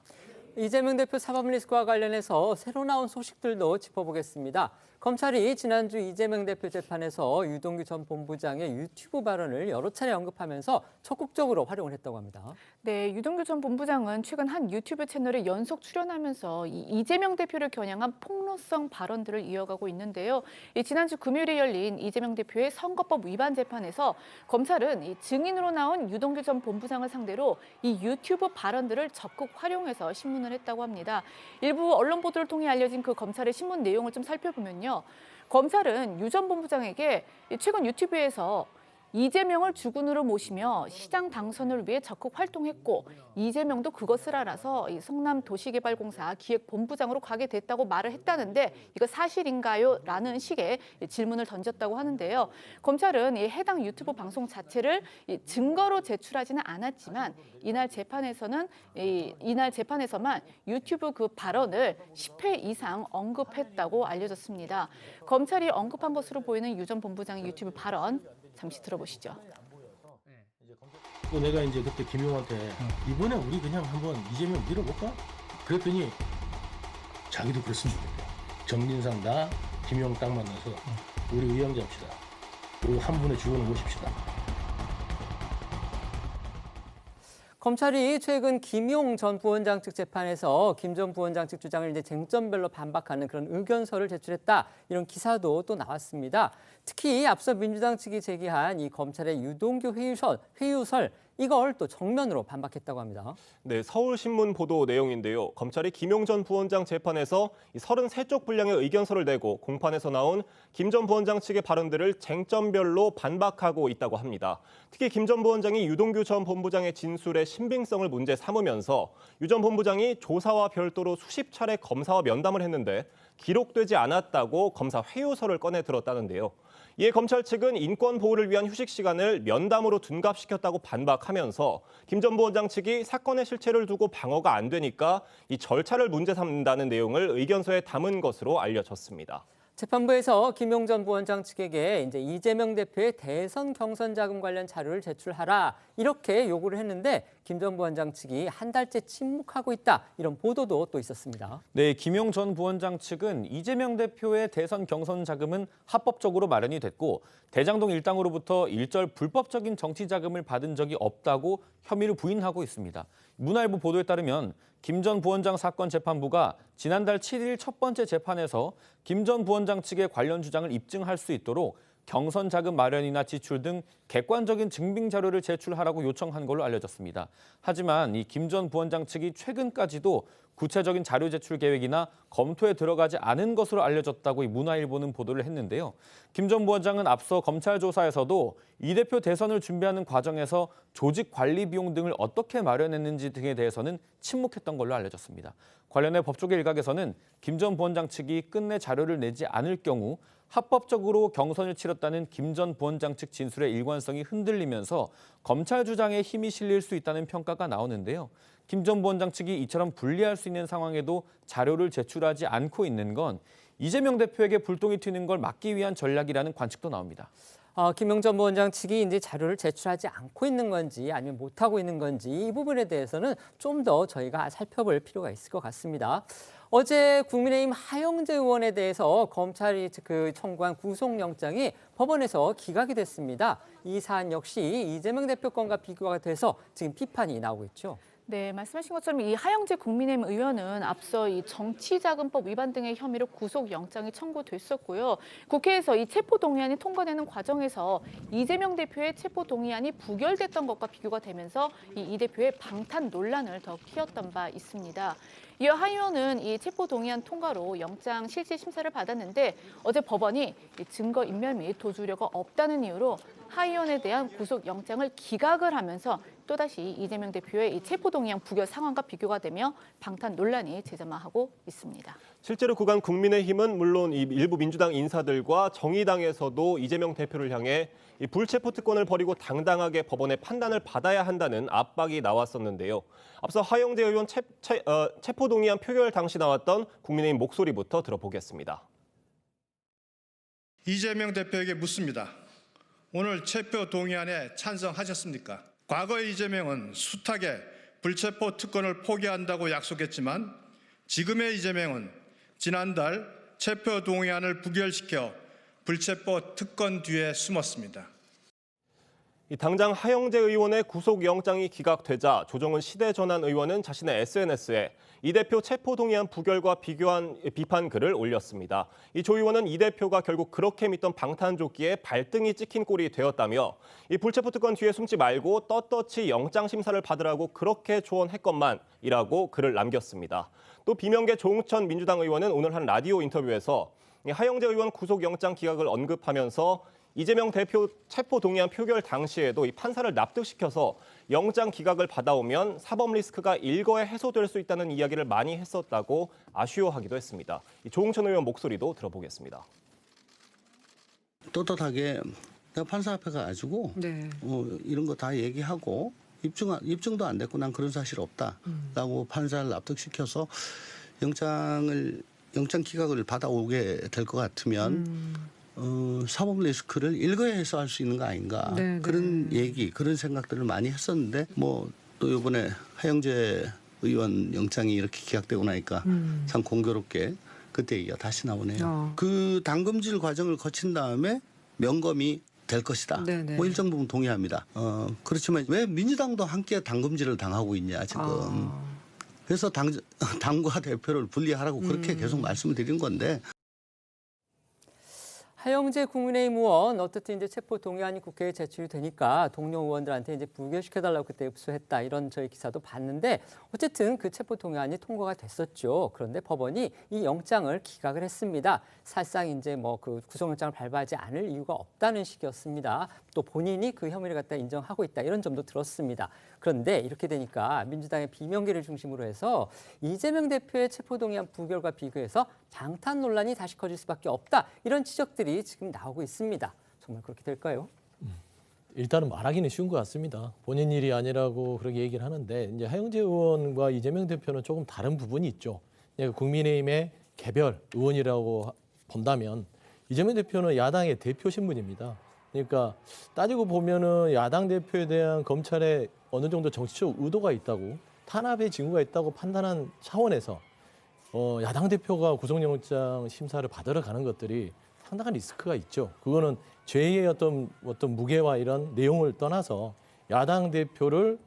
이재명 대표 사법 리스크와 관련해서 새로 나온 소식들도 짚어보겠습니다. 검찰이 지난주 이재명 대표 재판에서 유동규 전 본부장의 유튜브 발언을 여러 차례 언급하면서 적극적으로 활용을 했다고 합니다. 네, 유동규 전 본부장은 최근 한 유튜브 채널에 연속 출연하면서 이재명 대표를 겨냥한 폭로성 발언들을 이어가고 있는데요. 지난주 금요일에 열린 이재명 대표의 선거법 위반 재판에서 검찰은 증인으로 나온 유동규 전 본부장을 상대로 이 유튜브 발언들을 적극 활용해서 신문을 했다고 합니다. 일부 언론 보도를 통해 알려진 그 검찰의 신문 내용을 좀 살펴보면요. 검찰은 유 전 본부장에게 최근 유튜브에서 이재명을 주군으로 모시며 시장 당선을 위해 적극 활동했고 이재명도 그것을 알아서 이 성남도시개발공사 기획본부장으로 가게 됐다고 말을 했다는데 이거 사실인가요? 라는 식의 질문을 던졌다고 하는데요. 검찰은 이 해당 유튜브 방송 자체를 증거로 제출하지는 않았지만 이날 재판에서만 유튜브 그 발언을 10회 이상 언급했다고 알려졌습니다. 검찰이 언급한 것으로 보이는 유 전 본부장의 유튜브 발언 잠시 들어보시죠. 내가 이제 그때 김용한테 이번에 우리 그냥 한번 이재명 밀어볼까? 그랬더니 자기도 그랬으면 좋겠대. 정진상 나 김용 딱 만나서 우리 의왕 잡시다. 그리고 한 분의 주원을 모십시다. 검찰이 최근 김용 전 부원장 측 재판에서 김 전 부원장 측 주장을 이제 쟁점별로 반박하는 그런 의견서를 제출했다. 이런 기사도 또 나왔습니다. 특히 앞서 민주당 측이 제기한 이 검찰의 유동규 회유설 이걸 또 정면으로 반박했다고 합니다. 네, 서울신문 보도 내용인데요. 검찰이 김용 전 부원장 재판에서 33쪽 분량의 의견서를 내고 공판에서 나온 김 전 부원장 측의 발언들을 쟁점별로 반박하고 있다고 합니다. 특히 김 전 부원장이 유동규 전 본부장의 진술의 신빙성을 문제 삼으면서 유 전 본부장이 조사와 별도로 수십 차례 검사와 면담을 했는데 기록되지 않았다고 검사 회유서를 꺼내 들었다는데요. 이에 검찰 측은 인권 보호를 위한 휴식 시간을 면담으로 둔갑시켰다고 반박하면서 김 전 부원장 측이 사건의 실체를 두고 방어가 안 되니까 이 절차를 문제 삼는다는 내용을 의견서에 담은 것으로 알려졌습니다. 재판부에서 김용전 부원장 측에게 이제 이재명 대표의 대선 경선 자금 관련 자료를 제출하라 이렇게 요구를 했는데 김 전 부원장 측이 한 달째 침묵하고 있다 이런 보도도 또 있었습니다. 네, 김용 전 부원장 측은 이재명 대표의 대선 경선 자금은 합법적으로 마련이 됐고 대장동 일당으로부터 일절 불법적인 정치 자금을 받은 적이 없다고 혐의를 부인하고 있습니다. 문화일보 보도에 따르면 김 전 부원장 사건 재판부가 지난달 7일 첫 번째 재판에서 김 전 부원장 측의 관련 주장을 입증할 수 있도록 경선 자금 마련이나 지출 등 객관적인 증빙 자료를 제출하라고 요청한 걸로 알려졌습니다. 하지만 이 김 전 부원장 측이 최근까지도 구체적인 자료 제출 계획이나 검토에 들어가지 않은 것으로 알려졌다고 이 문화일보는 보도를 했는데요. 김 전 부원장은 앞서 검찰 조사에서도 이 대표 대선을 준비하는 과정에서 조직 관리 비용 등을 어떻게 마련했는지 등에 대해서는 침묵했던 걸로 알려졌습니다. 관련해 법조계 일각에서는 김 전 부원장 측이 끝내 자료를 내지 않을 경우 합법적으로 경선을 치렀다는 김 전 부원장 측 진술의 일관성이 흔들리면서 검찰 주장에 힘이 실릴 수 있다는 평가가 나오는데요. 김 전 부원장 측이 이처럼 불리할 수 있는 상황에도 자료를 제출하지 않고 있는 건 이재명 대표에게 불똥이 튀는 걸 막기 위한 전략이라는 관측도 나옵니다. 김용전 부원장 측이 이제 자료를 제출하지 않고 있는 건지 아니면 못하고 있는 건지 이 부분에 대해서는 좀 더 저희가 살펴볼 필요가 있을 것 같습니다. 어제 국민의힘 하영재 의원에 대해서 검찰이 청구한 구속영장이 법원에서 기각이 됐습니다. 이 사안 역시 이재명 대표 건과 비교가 돼서 지금 비판이 나오고 있죠. 네, 말씀하신 것처럼 이 하영재 국민의힘 의원은 앞서 이 정치자금법 위반 등의 혐의로 구속영장이 청구됐었고요. 국회에서 이 체포동의안이 통과되는 과정에서 이재명 대표의 체포동의안이 부결됐던 것과 비교가 되면서 이 대표의 방탄 논란을 더 키웠던 바 있습니다. 이어 하 의원은 이 체포동의안 통과로 영장 실질 심사를 받았는데 어제 법원이 증거인멸 및 도주우려가 없다는 이유로 하 의원에 대한 구속영장을 기각을 하면서 또다시 이재명 대표의 이 체포동의안 부결 상황과 비교가 되며 방탄 논란이 재점화하고 있습니다. 실제로 그간 국민의힘은 물론 이 일부 민주당 인사들과 정의당에서도 이재명 대표를 향해 이 불체포 특권을 버리고 당당하게 법원의 판단을 받아야 한다는 압박이 나왔었는데요. 앞서 하영재 의원 체포동의안 표결 당시 나왔던 국민의힘 목소리부터 들어보겠습니다. 이재명 대표에게 묻습니다. 오늘 체포동의안에 찬성하셨습니까? 과거 이재명은 숱하게 불체포 특권을 포기한다고 약속했지만 지금의 이재명은 지난달 체포동의안을 부결시켜 불체포 특권 뒤에 숨었습니다. 당장 하영재 의원의 구속영장이 기각되자 조정은 시대전환 의원은 자신의 SNS에 이 대표 체포동의안 부결과 비교한 비판 글을 올렸습니다. 이 조 의원은 이 대표가 결국 그렇게 믿던 방탄조끼에 발등이 찍힌 꼴이 되었다며 이 불체포 특권 뒤에 숨지 말고 떳떳이 영장 심사를 받으라고 그렇게 조언했건만이라고 글을 남겼습니다. 또 비명계 조응천 민주당 의원은 오늘 한 라디오 인터뷰에서 하영재 의원 구속영장 기각을 언급하면서 이재명 대표 체포동의안 표결 당시에도 이 판사를 납득시켜서 영장 기각을 받아오면 사법 리스크가 일거에 해소될 수 있다는 이야기를 많이 했었다고 아쉬워하기도 했습니다. 이 조응천 의원 목소리도 들어보겠습니다. 떳떳하게 내가 판사 앞에 가가지고 이런 거 다 얘기하고 입증도 안 됐고 난 그런 사실 없다라고 판사를 납득시켜서 영장 기각을 받아오게 될 것 같으면 사법 리스크를 일거에 해소할 수 있는 거 아닌가 그런 얘기 그런 생각들을 많이 했었는데 또 이번에 하영재 의원 영장이 이렇게 기각되고 나니까 참 공교롭게 그때 얘기가 다시 나오네요. 그 당금질 과정을 거친 다음에 명검이 될 것이다. 일정 부분 동의합니다. 그렇지만 왜 민주당도 함께 당금질을 당하고 있냐 지금. 그래서 당과 대표를 분리하라고 그렇게 계속 말씀을 드린 건데. 하영재 국민의힘 의원 어떻든 이제 체포 동의안이 국회에 제출이 되니까 동료 의원들한테 이제 부결시켜달라고 그때 흡수했다 이런 저희 기사도 봤는데 어쨌든 그 체포 동의안이 통과가 됐었죠. 그런데 법원이 이 영장을 기각을 했습니다. 사실상 이제 그 구속영장을 발부하지 않을 이유가 없다는 식이었습니다. 또 본인이 그 혐의를 갖다 인정하고 있다 이런 점도 들었습니다. 그런데 이렇게 되니까 민주당의 비명계를 중심으로 해서 이재명 대표의 체포 동의안 부결과 비교해서 방탄 논란이 다시 커질 수밖에 없다 이런 지적들이 지금 나오고 있습니다. 정말 그렇게 될까요? 일단은 말하기는 쉬운 것 같습니다. 본인 일이 아니라고 그렇게 얘기를 하는데 이제 하영재 의원과 이재명 대표는 조금 다른 부분이 있죠. 국민의힘의 개별 의원이라고 본다면 이재명 대표는 야당의 대표 신분입니다. 그러니까 따지고 보면은 야당 대표에 대한 검찰의 어느 정도 정치적 의도가 있다고 탄압의 징후가 있다고 판단한 차원에서 야당 대표가 구속영장 심사를 받으러 가는 것들이 상당한 리스크가 있죠. 그거는 죄의 어떤 무게와 이런 내용을 떠나서 야당 대표를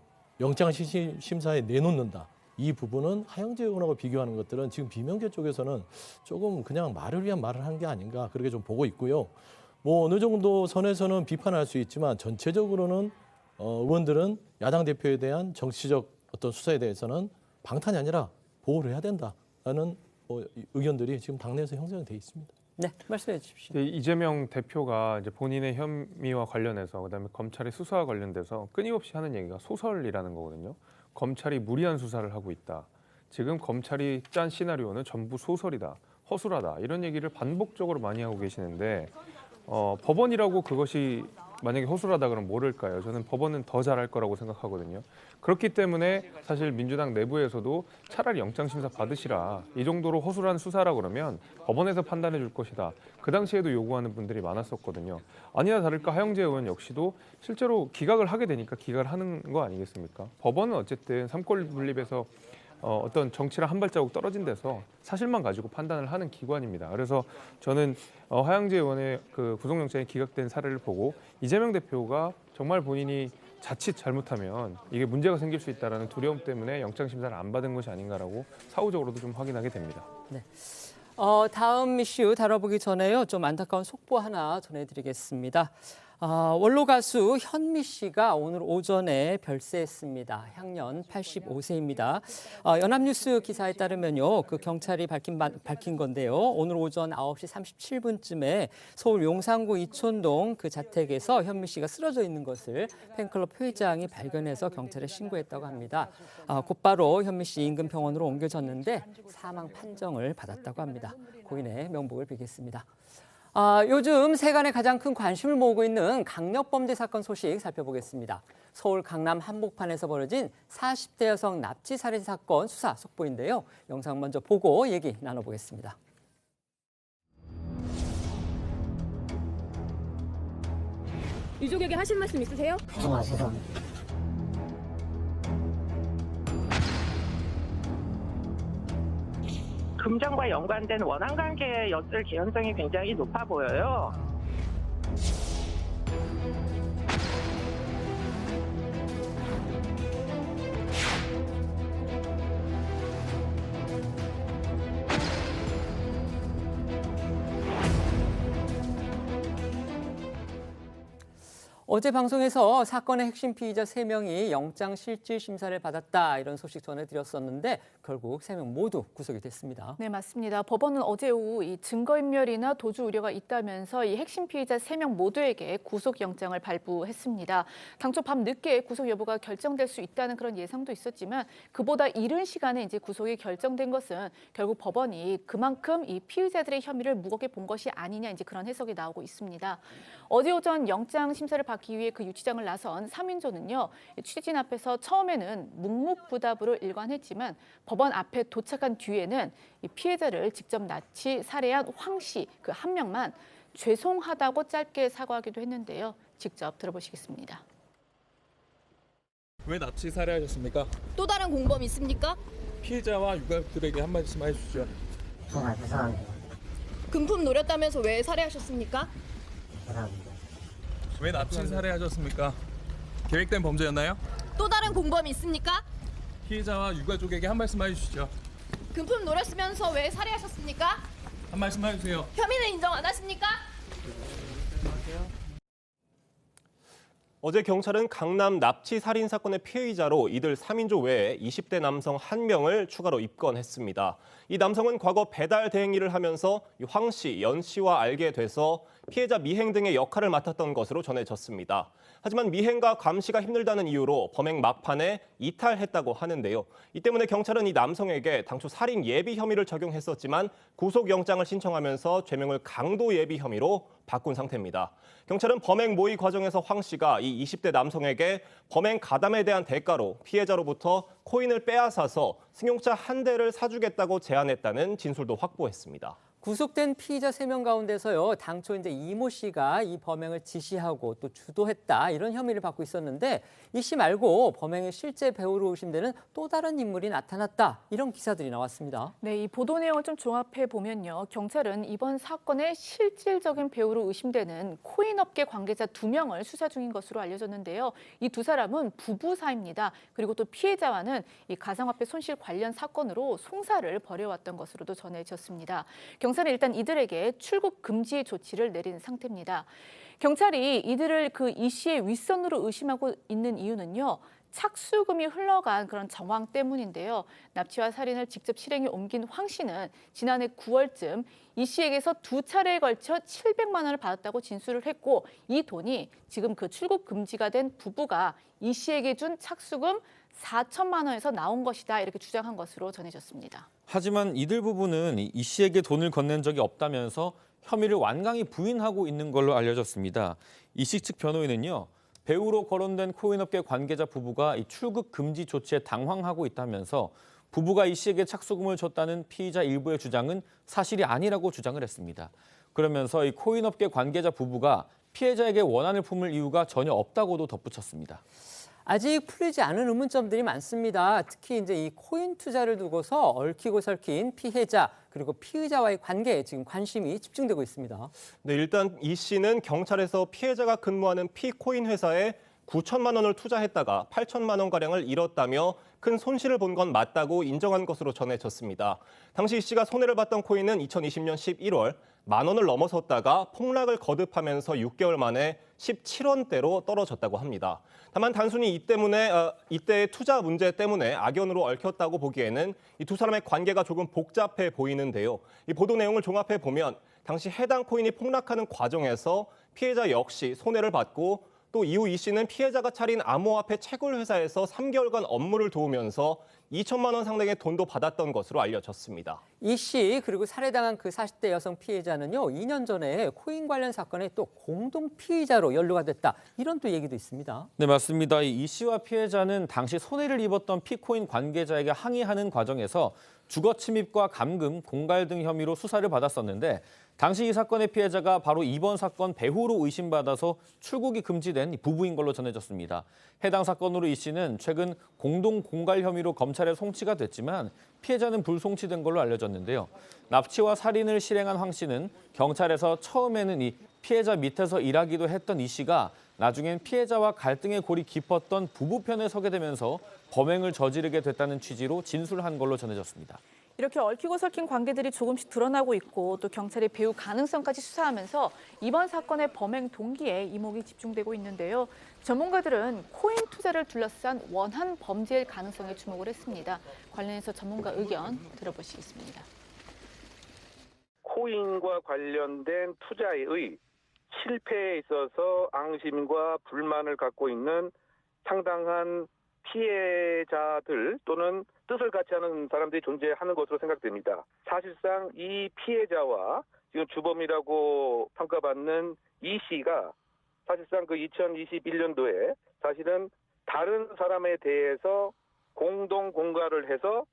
영장 심사에 내놓는다. 이 부분은 하영재 의원하고 비교하는 것들은 지금 비명계 쪽에서는 조금 그냥 말을 위한 말을 한 게 아닌가 그렇게 좀 보고 있고요. 뭐 어느 정도 선에서는 비판할 수 있지만 전체적으로는 의원들은 야당 대표에 대한 정치적 어떤 수사에 대해서는 방탄이 아니라 보호를 해야 된다라는 의견들이 지금 당내에서 형성돼 있습니다. 네, 말씀해 주십시오. 이재명 대표가 이제 본인의 혐의와 관련해서 그다음에 검찰의 수사와 관련돼서 끊임없이 하는 얘기가 소설이라는 거거든요. 검찰이 무리한 수사를 하고 있다. 지금 검찰이 짠 시나리오는 전부 소설이다. 허술하다. 이런 얘기를 반복적으로 많이 하고 계시는데 법원이라고 그것이 만약에 허술하다 그러면 모를까요? 저는 법원은 더 잘할 거라고 생각하거든요. 그렇기 때문에 사실 민주당 내부에서도 차라리 영장심사 받으시라. 이 정도로 허술한 수사라 그러면 법원에서 판단해 줄 것이다. 그 당시에도 요구하는 분들이 많았었거든요. 아니나 다를까 하영재 의원 역시도 실제로 기각을 하게 되니까 기각을 하는 거 아니겠습니까? 법원은 어쨌든 삼권 분립에서 어떤 정치랑 한 발자국 떨어진 데서 사실만 가지고 판단을 하는 기관입니다. 그래서 저는 하영재 의원의 그 구속영장이 기각된 사례를 보고 이재명 대표가 정말 본인이 자칫 잘못하면 이게 문제가 생길 수 있다는 두려움 때문에 영장 심사를 안 받은 것이 아닌가라고 사후적으로도 좀 확인하게 됩니다. 네. 다음 이슈 다뤄보기 전에요. 좀 안타까운 속보 하나 전해드리겠습니다. 원로 가수 현미 씨가 오늘 오전에 별세했습니다. 향년 85세입니다. 연합뉴스 기사에 따르면요, 그 경찰이 밝힌 건데요. 오늘 오전 9시 37분쯤에 서울 용산구 이촌동 그 자택에서 현미 씨가 쓰러져 있는 것을 팬클럽 회장이 발견해서 경찰에 신고했다고 합니다. 곧바로 현미 씨 인근 병원으로 옮겨졌는데 사망 판정을 받았다고 합니다. 고인의 명복을 빌겠습니다. 요즘 세간에 가장 큰 관심을 모으고 있는 강력범죄 사건 소식 살펴보겠습니다. 서울 강남 한복판에서 벌어진 40대 여성 납치 살인 사건 수사 속보인데요. 영상 먼저 보고 얘기 나눠보겠습니다. 유족에게 하실 말씀 있으세요? 죄송합니다. 금전과 연관된 원한 관계였을 개연성이 굉장히 높아 보여요. 어제 방송에서 사건의 핵심 피의자 3명이 영장 실질 심사를 받았다 이런 소식 전해드렸었는데 결국 3명 모두 구속이 됐습니다. 네, 맞습니다. 법원은 어제 오후 이 증거인멸이나 도주 우려가 있다면서 이 핵심 피의자 3명 모두에게 구속영장을 발부했습니다. 당초 밤 늦게 구속 여부가 결정될 수 있다는 그런 예상도 있었지만 그보다 이른 시간에 이제 구속이 결정된 것은 결국 법원이 그만큼 이 피의자들의 혐의를 무겁게 본 것이 아니냐 이제 그런 해석이 나오고 있습니다. 어제 오전 영장 심사를 받기 위해 그 유치장을 나선 3인조는요. 취재진 앞에서 처음에는 묵묵부답으로 일관했지만 법원 앞에 도착한 뒤에는 이 피해자를 직접 납치 살해한 황 씨 그 한 명만 죄송하다고 짧게 사과하기도 했는데요. 직접 들어보시겠습니다. 왜 납치 살해하셨습니까? 또 다른 공범 있습니까? 피해자와 유가족들에게 한 말씀 해주시죠. 죄송합니다. 금품 노렸다면서 왜 살해하셨습니까? 왜 납치 살해하셨습니까? 계획된 범죄였나요? 또 다른 공범 있습니까? 피해자와 유가족에게 한 말씀 해주시죠. 금품 노렸으면서 왜 살해하셨습니까? 한 말씀 해주세요. 혐의는 인정 안 하십니까? 어제 경찰은 강남 납치 살인 사건의 피해자로 이들 3인조 외에 20대 남성 1명을 추가로 입건했습니다. 이 남성은 과거 배달 대행 일을 하면서 황 씨, 연 씨와 알게 돼서 피해자 미행 등의 역할을 맡았던 것으로 전해졌습니다. 하지만 미행과 감시가 힘들다는 이유로 범행 막판에 이탈했다고 하는데요. 이 때문에 경찰은 이 남성에게 당초 살인 예비 혐의를 적용했었지만 구속영장을 신청하면서 죄명을 강도 예비 혐의로 바꾼 상태입니다. 경찰은 범행 모의 과정에서 황 씨가 이 20대 남성에게 범행 가담에 대한 대가로 피해자로부터 코인을 빼앗아서 승용차 한 대를 사주겠다고 제안했다는 진술도 확보했습니다. 구속된 피의자 3명 가운데서요, 당초 이제 이모 씨가 이 범행을 지시하고 또 주도했다 이런 혐의를 받고 있었는데 이 씨 말고 범행의 실제 배우로 의심되는 또 다른 인물이 나타났다 이런 기사들이 나왔습니다. 네, 이 보도 내용을 좀 종합해 보면요, 경찰은 이번 사건의 실질적인 배우로 의심되는 코인업계 관계자 2명을 수사 중인 것으로 알려졌는데요. 이 두 사람은 부부 사이입니다. 그리고 또 피해자와는 이 가상화폐 손실 관련 사건으로 송사를 벌여왔던 것으로도 전해졌습니다. 경찰은 일단 이들에게 출국 금지 조치를 내린 상태입니다. 경찰이 이들을 이 씨의 윗선으로 의심하고 있는 이유는요, 착수금이 흘러간 그런 정황 때문인데요. 납치와 살인을 직접 실행에 옮긴 황 씨는 지난해 9월쯤 이 씨에게서 2차례에 걸쳐 700만 원을 받았다고 진술을 했고 이 돈이 지금 그 출국 금지가 된 부부가 이 씨에게 준 착수금 4천만 원에서 나온 것이다 이렇게 주장한 것으로 전해졌습니다. 하지만 이들 부부는 이 씨에게 돈을 건넨 적이 없다면서 혐의를 완강히 부인하고 있는 걸로 알려졌습니다. 이 씨 측 변호인은요, 배우로 거론된 코인업계 관계자 부부가 이 출국 금지 조치에 당황하고 있다면서 부부가 이 씨에게 착수금을 줬다는 피의자 일부의 주장은 사실이 아니라고 주장을 했습니다. 그러면서 이 코인업계 관계자 부부가 피해자에게 원한을 품을 이유가 전혀 없다고도 덧붙였습니다. 아직 풀리지 않은 의문점들이 많습니다. 특히 이제 이 코인 투자를 두고서 얽히고 설킨 피해자 그리고 피의자와의 관계에 지금 관심이 집중되고 있습니다. 네, 일단 이 씨는 경찰에서 피해자가 근무하는 피코인 회사에 9천만 원을 투자했다가 8천만 원가량을 잃었다며 큰 손실을 본 건 맞다고 인정한 것으로 전해졌습니다. 당시 이 씨가 손해를 봤던 코인은 2020년 11월 10,000원을 넘어섰다가 폭락을 거듭하면서 6개월 만에 17원대로 떨어졌다고 합니다. 다만 단순히 이때의 투자 문제 때문에 악연으로 얽혔다고 보기에는 이 두 사람의 관계가 조금 복잡해 보이는데요. 이 보도 내용을 종합해 보면 당시 해당 코인이 폭락하는 과정에서 피해자 역시 손해를 받고 또 이후 이 씨는 피해자가 차린 암호화폐 채굴 회사에서 3개월간 업무를 도우면서 2천만 원 상당의 돈도 받았던 것으로 알려졌습니다. 이 씨 그리고 살해당한 그 40대 여성 피해자는요, 2년 전에 코인 관련 사건에 또 공동 피의자로 연루가 됐다 이런 또 얘기도 있습니다. 네, 맞습니다. 이 씨와 피해자는 당시 손해를 입었던 피코인 관계자에게 항의하는 과정에서 주거 침입과 감금, 공갈 등 혐의로 수사를 받았었는데 당시 이 사건의 피해자가 바로 이번 사건 배후로 의심받아서 출국이 금지된 부부인 걸로 전해졌습니다. 해당 사건으로 이 씨는 최근 공동 공갈 혐의로 검찰에 송치가 됐지만 피해자는 불송치된 걸로 알려졌는데요. 납치와 살인을 실행한 황 씨는 경찰에서 처음에는 이 피해자 밑에서 일하기도 했던 이 씨가 나중엔 피해자와 갈등의 골이 깊었던 부부 편에 서게 되면서 범행을 저지르게 됐다는 취지로 진술한 걸로 전해졌습니다. 이렇게 얽히고 설킨 관계들이 조금씩 드러나고 있고 또 경찰이 배후 가능성까지 수사하면서 이번 사건의 범행 동기에 이목이 집중되고 있는데요. 전문가들은 코인 투자를 둘러싼 원한 범죄일 가능성에 주목을 했습니다. 관련해서 전문가 의견 들어보시겠습니다. 코인과 관련된 투자의 실패에 있어서 앙심과 불만을 갖고 있는 상당한 피해자들 또는 뜻을 같이 하는 사람들이 존재하는 것으로 생각됩니다. 사실상 이 피해자와 지금 주범이라고 평가받는 이 씨가 사실상 그 2021년도에 사실은 다른 사람에 대해서 공동 공갈을 해서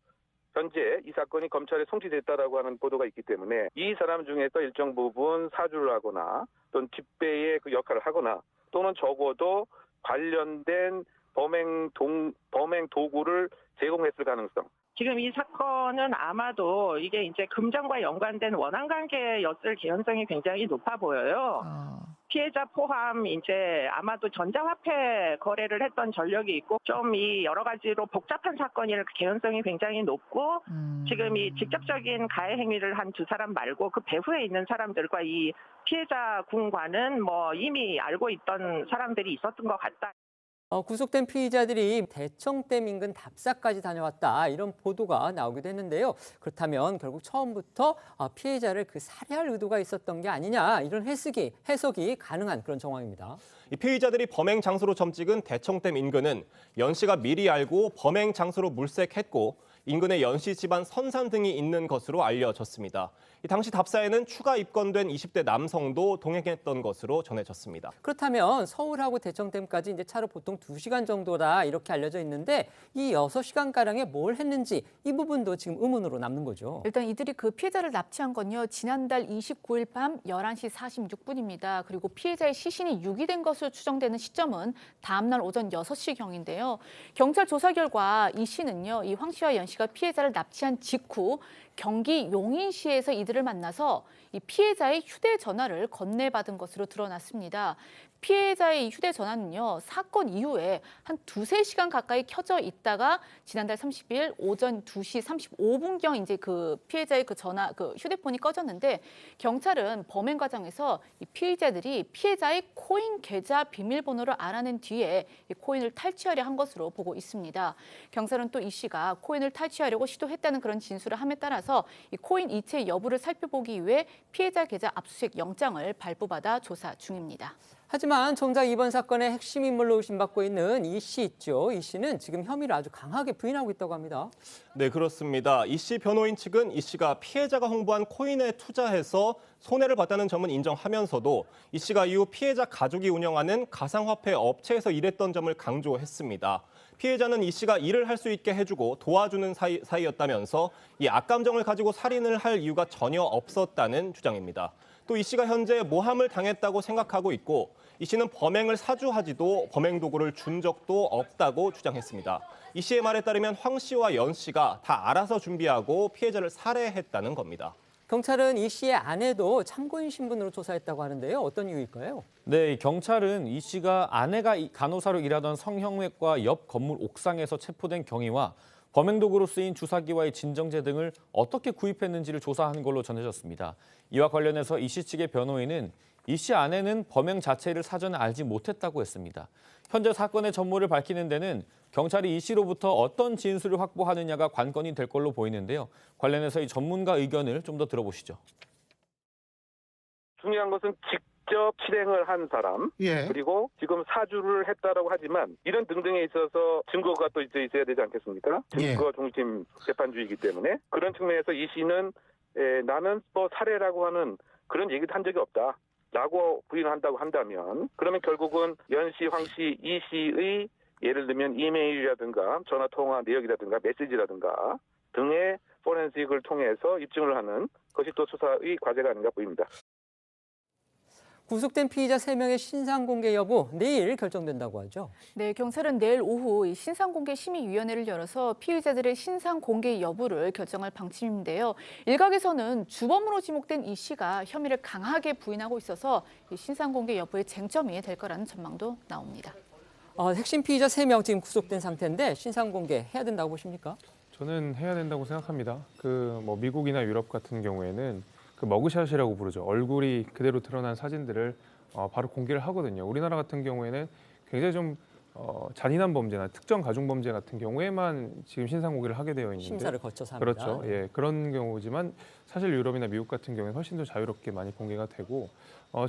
현재 이 사건이 검찰에 송치됐다라고 하는 보도가 있기 때문에 이 사람 중에서 일정 부분 사주를 하거나 또는 뒷배의 그 역할을 하거나 또는 적어도 관련된 범행 도구를 제공했을 가능성. 지금 이 사건은 아마도 이게 이제 금전과 연관된 원한 관계였을 개연성이 굉장히 높아 보여요. 피해자 포함 이제 아마도 전자화폐 거래를 했던 전력이 있고 좀 이 여러 가지로 복잡한 사건일 개연성이 굉장히 높고 지금 이 직접적인 가해 행위를 한 두 사람 말고 그 배후에 있는 사람들과 이 피해자 군과는 뭐 이미 알고 있던 사람들이 있었던 것 같다. 구속된 피의자들이 대청댐 인근 답사까지 다녀왔다 이런 보도가 나오기도 했는데요. 그렇다면 결국 처음부터 피해자를 살해할 의도가 있었던 게 아니냐 이런 해석이 가능한 그런 정황입니다. 이 피의자들이 범행 장소로 점찍은 대청댐 인근은 연 씨가 미리 알고 범행 장소로 물색했고 인근에 연씨 집안 선산 등이 있는 것으로 알려졌습니다. 당시 답사에는 추가 입건된 20대 남성도 동행했던 것으로 전해졌습니다. 그렇다면 서울하고 대청댐까지 이제 차로 보통 2시간 정도다 이렇게 알려져 있는데 이 6시간가량에 뭘 했는지 이 부분도 지금 의문으로 남는 거죠. 일단 이들이 그 피해자를 납치한 건요. 지난달 29일 밤 11시 46분입니다. 그리고 피해자의 시신이 유기된 것으로 추정되는 시점은 다음 날 오전 6시경인데요. 경찰 조사 결과 이 씨는요. 이 황 씨와 연 씨가 피해자를 납치한 직후 경기 용인시에서 이들을 만나서 이 피해자의 휴대전화를 건네받은 것으로 드러났습니다. 피해자의 이 휴대전화는요. 사건 이후에 한 2-3시간 가까이 켜져 있다가 지난달 30일 오전 2시 35분경 이제 그 피해자의 그 전화, 그 휴대폰이 꺼졌는데 경찰은 범행 과정에서 이 피의자들이 피해자의 코인 계좌 비밀번호를 알아낸 뒤에 이 코인을 탈취하려 한 것으로 보고 있습니다. 경찰은 또 이 씨가 코인을 탈취하려고 시도했다는 그런 진술을 함에 따라서 이 코인 이체 여부를 살펴보기 위해 피해자 계좌 압수수색 영장을 발부받아 조사 중입니다. 하지만 정작 이번 사건의 핵심 인물로 의심받고 있는 이 씨 있죠. 이 씨는 지금 혐의를 아주 강하게 부인하고 있다고 합니다. 네, 그렇습니다. 이 씨 변호인 측은 이 씨가 피해자가 홍보한 코인에 투자해서 손해를 봤다는 점은 인정하면서도 이 씨가 이후 피해자 가족이 운영하는 가상화폐 업체에서 일했던 점을 강조했습니다. 피해자는 이 씨가 일을 할 수 있게 해주고 도와주는 사이였다면서 이 악감정을 가지고 살인을 할 이유가 전혀 없었다는 주장입니다. 또 이 씨가 현재 모함을 당했다고 생각하고 있고 이 씨는 범행을 사주하지도 범행 도구를 준 적도 없다고 주장했습니다. 이 씨의 말에 따르면 황 씨와 연 씨가 다 알아서 준비하고 피해자를 살해했다는 겁니다. 경찰은 이 씨의 아내도 참고인 신분으로 조사했다고 하는데요. 어떤 이유일까요? 네, 경찰은 이 씨가 아내가 간호사로 일하던 성형외과 옆 건물 옥상에서 체포된 경위와 범행 도구로 쓰인 주사기와의 진정제 등을 어떻게 구입했는지를 조사한 걸로 전해졌습니다. 이와 관련해서 이 씨 측의 변호인은 이 씨 아내는 범행 자체를 사전에 알지 못했다고 했습니다. 현재 사건의 전모를 밝히는 데는 경찰이 이 씨로부터 어떤 진술을 확보하느냐가 관건이 될 걸로 보이는데요. 관련해서 이 전문가 의견을 좀 더 들어보시죠. 중요한 것은 직접 실행을 한 사람, 그리고 지금 사주를 했다라고 하지만 이런 등등에 있어서 증거가 또 있어야 되지 않겠습니까? 증거 중심 재판주의이기 때문에 그런 측면에서 이 씨는 나는 뭐 살해라고 하는 그런 얘기도 한 적이 없다라고 부인한다고 한다면 그러면 결국은 연 씨, 황 씨, 이 씨의 예를 들면 이메일이라든가 전화 통화 내역이라든가 메시지라든가 등의 포렌식을 통해서 입증을 하는 것이 또 수사의 과제가 아닌가 보입니다. 구속된 피의자 3명의 신상 공개 여부 내일 결정된다고 하죠. 네, 경찰은 내일 오후 신상 공개 심의위원회를 열어서 피의자들의 신상 공개 여부를 결정할 방침인데요. 일각에서는 주범으로 지목된 이 씨가 혐의를 강하게 부인하고 있어서 이 신상 공개 여부의 쟁점이 될 거라는 전망도 나옵니다. 핵심 피의자 3명 지금 구속된 상태인데 신상 공개 해야 된다고 보십니까? 저는 해야 된다고 생각합니다. 뭐 미국이나 유럽 같은 경우에는 그 머그샷이라고 부르죠. 얼굴이 그대로 드러난 사진들을 바로 공개를 하거든요. 우리나라 같은 경우에는 굉장히 좀 잔인한 범죄나 특정 가중 범죄 같은 경우에만 지금 신상 공개를 하게 되어 있는데 심사를 거쳐서 합니다. 그렇죠. 예, 그런 경우지만 사실 유럽이나 미국 같은 경우에는 훨씬 더 자유롭게 많이 공개가 되고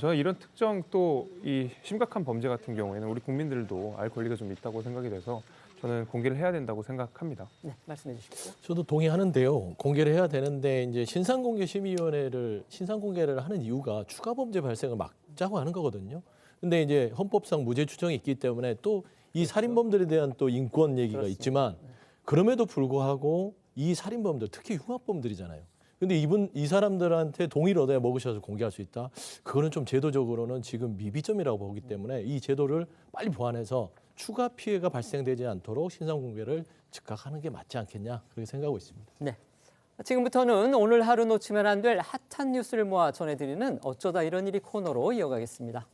저는 이런 특정 또 이 심각한 범죄 같은 경우에는 우리 국민들도 알 권리가 좀 있다고 생각이 돼서 저는 공개를 해야 된다고 생각합니다. 네, 말씀해 주십시오. 저도 동의하는데요. 공개를 해야 되는데 이제 신상공개심의위원회를 신상 공개를 하는 이유가 추가 범죄 발생을 막자고 하는 거거든요. 근데 이제 헌법상 무죄 추정이 있기 때문에 또 이 살인범들에 대한 또 인권 얘기가 그렇습니다. 있지만 그럼에도 불구하고 이 살인범들 특히 흉악범들이잖아요. 근데 이 사람들한테 동의를 얻어야 머그샷을 공개할 수 있다. 그거는 좀 제도적으로는 지금 미비점이라고 보기 때문에 이 제도를 빨리 보완해서 추가 피해가 발생되지 않도록 신상 공개를 즉각 하는 게 맞지 않겠냐 그렇게 생각하고 있습니다. 네. 지금부터는 오늘 하루 놓치면 안 될 핫한 뉴스를 모아 전해드리는 어쩌다 이런 일이 코너로 이어가겠습니다.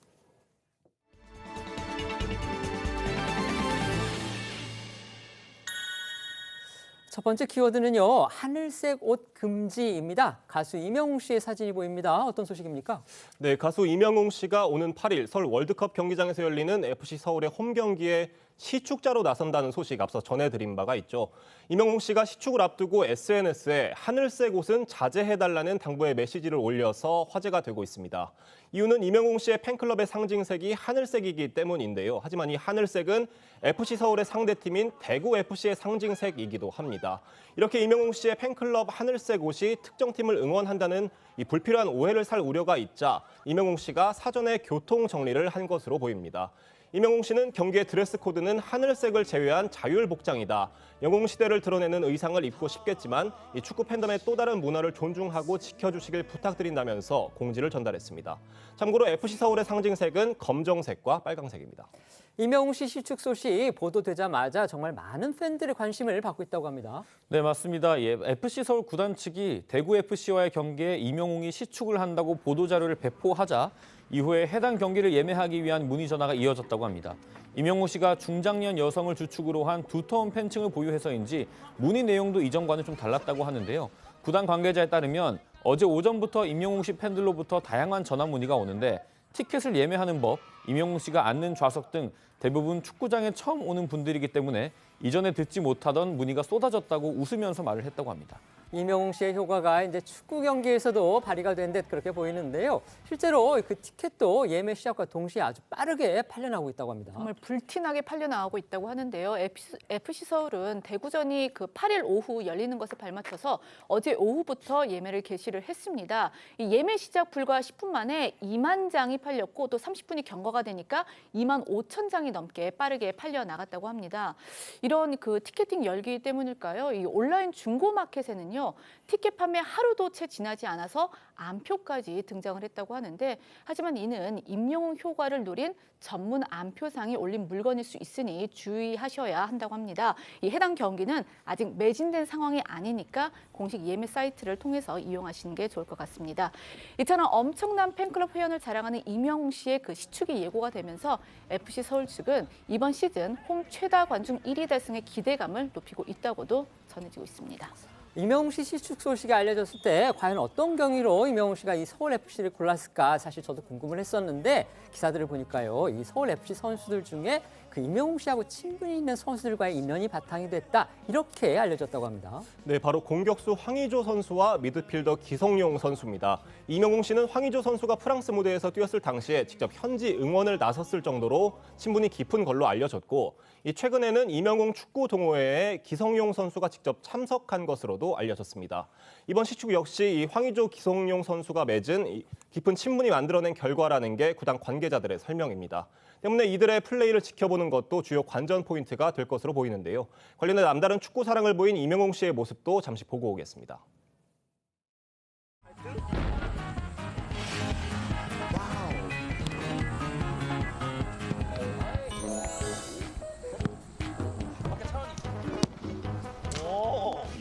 첫 번째 키워드는요. 하늘색 옷 금지입니다. 가수 이명웅 씨의 사진이 보입니다. 어떤 소식입니까? 네, 가수 이명웅 씨가 오는 8일 서울 월드컵 경기장에서 열리는 FC 서울의 홈 경기에 시축자로 나선다는 소식 앞서 전해드린 바가 있죠. 이명웅 씨가 시축을 앞두고 SNS에 하늘색 옷은 자제해달라는 당부의 메시지를 올려서 화제가 되고 있습니다. 이유는 이명웅 씨의 팬클럽의 상징색이 하늘색이기 때문인데요. 하지만 이 하늘색은 FC 서울의 상대팀인 대구 FC의 상징색이기도 합니다. 이렇게 이명웅 씨의 팬클럽 하늘색 옷이 특정 팀을 응원한다는 이 불필요한 오해를 살 우려가 있자 이명웅 씨가 사전에 교통 정리를 한 것으로 보입니다. 이명웅 씨는 경기의 드레스 코드는 하늘색을 제외한 자율 복장이다. 영웅 시대를 드러내는 의상을 입고 싶겠지만 이 축구 팬덤의 또 다른 문화를 존중하고 지켜주시길 부탁드린다면서 공지를 전달했습니다. 참고로 FC 서울의 상징색은 검정색과 빨강색입니다. 이명웅 씨 시축 소식 보도되자마자 정말 많은 팬들의 관심을 받고 있다고 합니다. 네, 맞습니다. FC 서울 구단 측이 대구 FC와의 경기에 이명웅이 시축을 한다고 보도자료를 배포하자 이후에 해당 경기를 예매하기 위한 문의 전화가 이어졌다고 합니다. 이명웅 씨가 중장년 여성을 주축으로 한 두터운 팬층을 보유해서인지 문의 내용도 이전과는 좀 달랐다고 하는데요. 구단 관계자에 따르면 어제 오전부터 이명웅 씨 팬들로부터 다양한 전화 문의가 오는데 티켓을 예매하는 법, 이명웅 씨가 앉는 좌석 등 대부분 축구장에 처음 오는 분들이기 때문에 이전에 듣지 못하던 문의가 쏟아졌다고 웃으면서 말을 했다고 합니다. 이명웅 씨의 효과가 이제 축구 경기에서도 발휘가 된 듯 그렇게 보이는데요. 실제로 그 티켓도 예매 시작과 동시에 아주 빠르게 팔려나오고 있다고 합니다. 정말 불티나게 팔려나오고 있다고 하는데요. FC 서울은 대구전이 그 8일 오후 열리는 것에 발맞춰서 어제 오후부터 예매를 개시를 했습니다. 이 예매 시작 불과 10분 만에 2만 장이 팔렸고 또 30분이 경과가 되니까 2만 5천 장이 넘게 빠르게 팔려나갔다고 합니다. 이런 그 티켓팅 열기 때문일까요? 이 온라인 중고 마켓에는요. 티켓 판매 하루도 채 지나지 않아서 암표까지 등장을 했다고 하는데 하지만 이는 임영웅 효과를 노린 전문 암표상이 올린 물건일 수 있으니 주의하셔야 한다고 합니다. 이 해당 경기는 아직 매진된 상황이 아니니까 공식 예매 사이트를 통해서 이용하시는 게 좋을 것 같습니다. 이처럼 엄청난 팬클럽 회원을 자랑하는 임영웅 씨의 그 시축이 예고가 되면서 FC 서울 측은 이번 시즌 홈 최다 관중 1위 달성의 기대감을 높이고 있다고도 전해지고 있습니다. 이명웅 씨 시축 소식이 알려졌을 때 과연 어떤 경위로 이명웅 씨가 이 서울 FC를 골랐을까 사실 저도 궁금을 했었는데 기사들을 보니까요. 이 서울 FC 선수들 중에 그 이명웅 씨하고 친분이 있는 선수들과의 인연이 바탕이 됐다 이렇게 알려졌다고 합니다. 네, 바로 공격수 황의조 선수와 미드필더 기성용 선수입니다. 이명웅 씨는 황의조 선수가 프랑스 무대에서 뛰었을 당시에 직접 현지 응원을 나섰을 정도로 친분이 깊은 걸로 알려졌고 최근에는 이명웅 축구 동호회에 기성용 선수가 직접 참석한 것으로도 알려졌습니다. 이번 시축 역시 이 황의조 기성용 선수가 맺은 깊은 친분이 만들어낸 결과라는 게 구단 관계자들의 설명입니다. 때문에 이들의 플레이를 지켜보는 것도 주요 관전 포인트가 될 것으로 보이는데요. 관련해 남다른 축구 사랑을 보인 이명웅 씨의 모습도 잠시 보고 오겠습니다.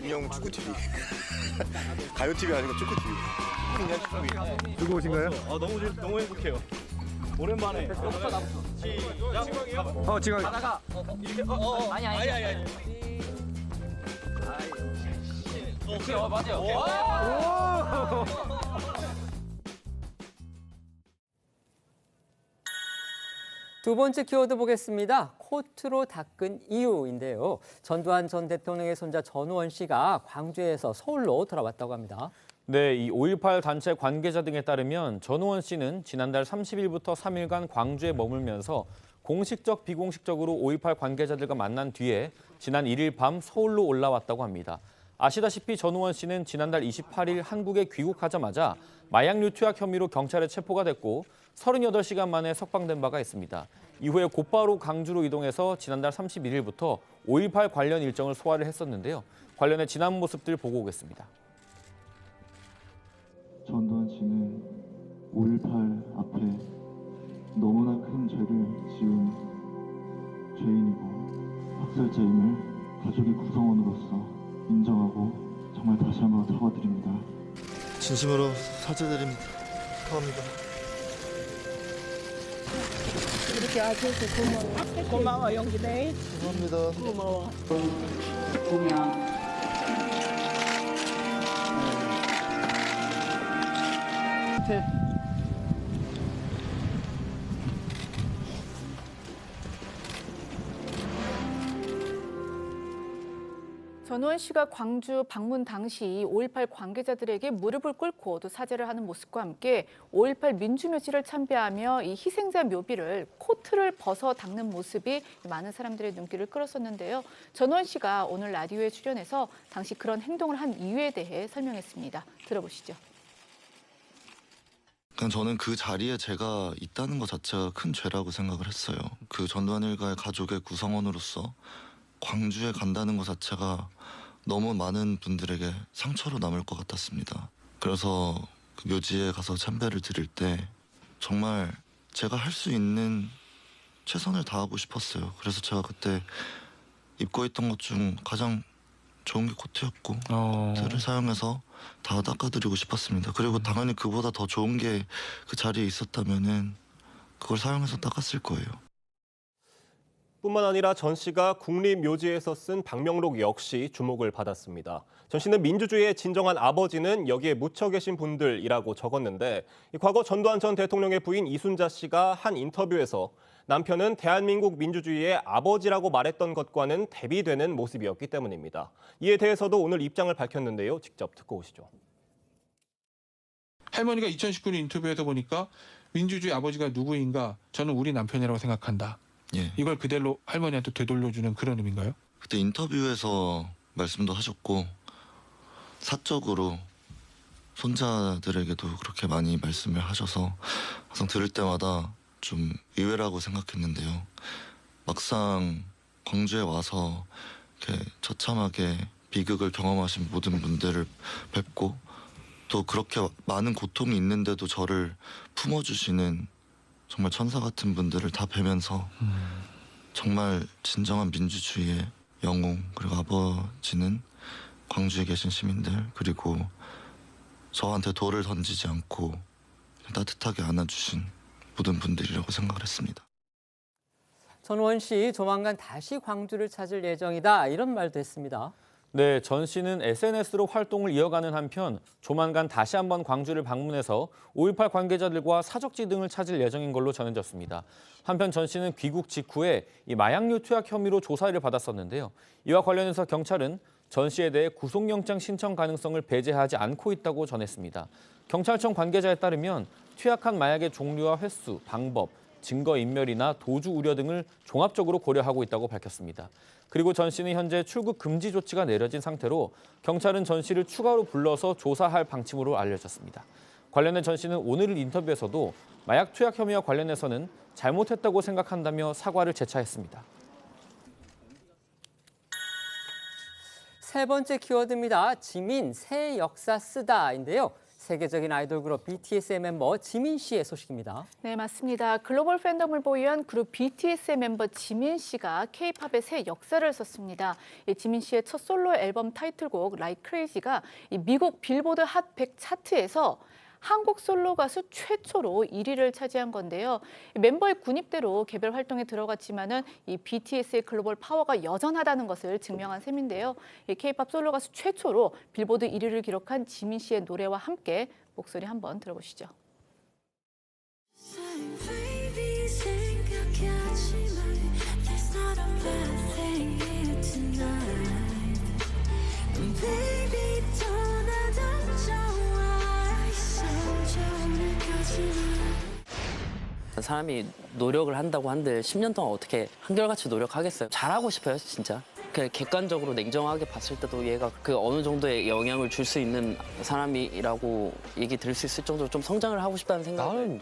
이명웅 축구 TV. 가요 TV 아니고 축구 TV. 누구 오신 거예요? 너무 행복해요. 오랜만에. 시작. 지금. 가다가 아니. 오케이, 맞아요. 두 번째 키워드 보겠습니다. 코트로 닦은 이유인데요. 전두환 전 대통령의 손자 전우원 씨가 광주에서 서울로 돌아왔다고 합니다. 네, 이 5.18 단체 관계자 등에 따르면 전우원 씨는 지난달 30일부터 3일간 광주에 머물면서 공식적, 비공식적으로 5.18 관계자들과 만난 뒤에 지난 1일 밤 서울로 올라왔다고 합니다. 아시다시피 전우원 씨는 지난달 28일 한국에 귀국하자마자 마약 유투약 혐의로 경찰에 체포가 됐고 38시간 만에 석방된 바가 있습니다. 이후에 곧바로 강주로 이동해서 지난달 31일부터 5.18 관련 일정을 소화를 했었는데요. 관련해 지난 모습들 보고 오겠습니다. 전두환 씨는 5.18 앞에 너무나 큰 죄를 지은 죄인이고 학살자임을 가족의 구성원으로서 인정하고 정말 다시 한번 사과드립니다. 진심으로 사죄드립니다. 사과합니다. 이렇게 와줘서 고마워 영기네. 감사합니다. 고마워. 보면 전우원 씨가 광주 방문 당시 5.18 관계자들에게 무릎을 꿇고 또 사죄를 하는 모습과 함께 5.18 민주묘지를 참배하며 이 희생자 묘비를 코트를 벗어 닦는 모습이 많은 사람들의 눈길을 끌었었는데요. 전우원 씨가 오늘 라디오에 출연해서 당시 그런 행동을 한 이유에 대해 설명했습니다. 들어보시죠. 그냥 저는 그 자리에 제가 있다는 것 자체가 큰 죄라고 생각을 했어요. 그 전두환 일가의 가족의 구성원으로서 광주에 간다는 것 자체가 너무 많은 분들에게 상처로 남을 것 같았습니다. 그래서 그 묘지에 가서 참배를 드릴 때 정말 제가 할 수 있는 최선을 다하고 싶었어요. 그래서 제가 그때 입고 있던 것 중 가장 좋은 게 코트였고 코트를 사용해서 다 닦아드리고 싶었습니다. 그리고 당연히 그보다 더 좋은 게 그 자리에 있었다면은 그걸 사용해서 닦았을 거예요. 뿐만 아니라 전 씨가 국립묘지에서 쓴 방명록 역시 주목을 받았습니다. 전 씨는 민주주의의 진정한 아버지는 여기에 묻혀 계신 분들이라고 적었는데 과거 전두환 전 대통령의 부인 이순자 씨가 한 인터뷰에서 남편은 대한민국 민주주의의 아버지라고 말했던 것과는 대비되는 모습이었기 때문입니다. 이에 대해서도 오늘 입장을 밝혔는데요. 직접 듣고 오시죠. 할머니가 2019년 인터뷰에서 보니까 민주주의 아버지가 누구인가 저는 우리 남편이라고 생각한다. 예. 이걸 그대로 할머니한테 되돌려주는 그런 의미인가요? 그때 인터뷰에서 말씀도 하셨고 사적으로 손자들에게도 그렇게 많이 말씀을 하셔서 항상 들을 때마다 좀 의외라고 생각했는데요. 막상 광주에 와서 이렇게 처참하게 비극을 경험하신 모든 분들을 뵙고 또 그렇게 많은 고통이 있는데도 저를 품어주시는 정말 천사 같은 분들을 다 뵈면서 정말 진정한 민주주의의 영웅 그리고 아버지는 광주에 계신 시민들 그리고 저한테 돌을 던지지 않고 따뜻하게 안아주신 모든 분들이라고 생각을 했습니다. 전우원 씨 조만간 다시 광주를 찾을 예정이다 이런 말도 했습니다. 네, 전 씨는 SNS로 활동을 이어가는 한편 조만간 다시 한번 광주를 방문해서 5.18 관계자들과 사적지 등을 찾을 예정인 걸로 전해졌습니다. 한편 전 씨는 귀국 직후에 이 마약류 투약 혐의로 조사를 받았었는데요. 이와 관련해서 경찰은 전 씨에 대해 구속영장 신청 가능성을 배제하지 않고 있다고 전했습니다. 경찰청 관계자에 따르면 투약한 마약의 종류와 횟수, 방법, 증거인멸이나 도주 우려 등을 종합적으로 고려하고 있다고 밝혔습니다. 그리고 전 씨는 현재 출국 금지 조치가 내려진 상태로 경찰은 전 씨를 추가로 불러서 조사할 방침으로 알려졌습니다. 관련해 전 씨는 오늘 인터뷰에서도 마약 투약 혐의와 관련해서는 잘못했다고 생각한다며 사과를 재차했습니다. 세 번째 키워드입니다. 지민 새 역사 쓰다인데요. 세계적인 아이돌 그룹 BTS의 멤버 지민 씨의 소식입니다. 네, 맞습니다. 글로벌 팬덤을 보유한 그룹 BTS의 멤버 지민 씨가 K-팝의 새 역사를 썼습니다. 지민 씨의 첫 솔로 앨범 타이틀곡 Like Crazy가 미국 빌보드 핫 100 차트에서 한국 솔로 가수 최초로 1위를 차지한 건데요. 멤버의 군입대로 개별 활동에 들어갔지만은 이 BTS의 글로벌 파워가 여전하다는 것을 증명한 셈인데요. K-팝 솔로 가수 최초로 빌보드 1위를 기록한 지민 씨의 노래와 함께 목소리 한번 들어보시죠. 사람이 노력을 한다고 한들 10년 동안 어떻게 한결같이 노력하겠어요? 잘하고 싶어요, 진짜. 그냥 객관적으로 냉정하게 봤을 때도 얘가 그 어느 정도의 영향을 줄 수 있는 사람이라고 얘기 들을 수 있을 정도로 좀 성장을 하고 싶다는 생각을.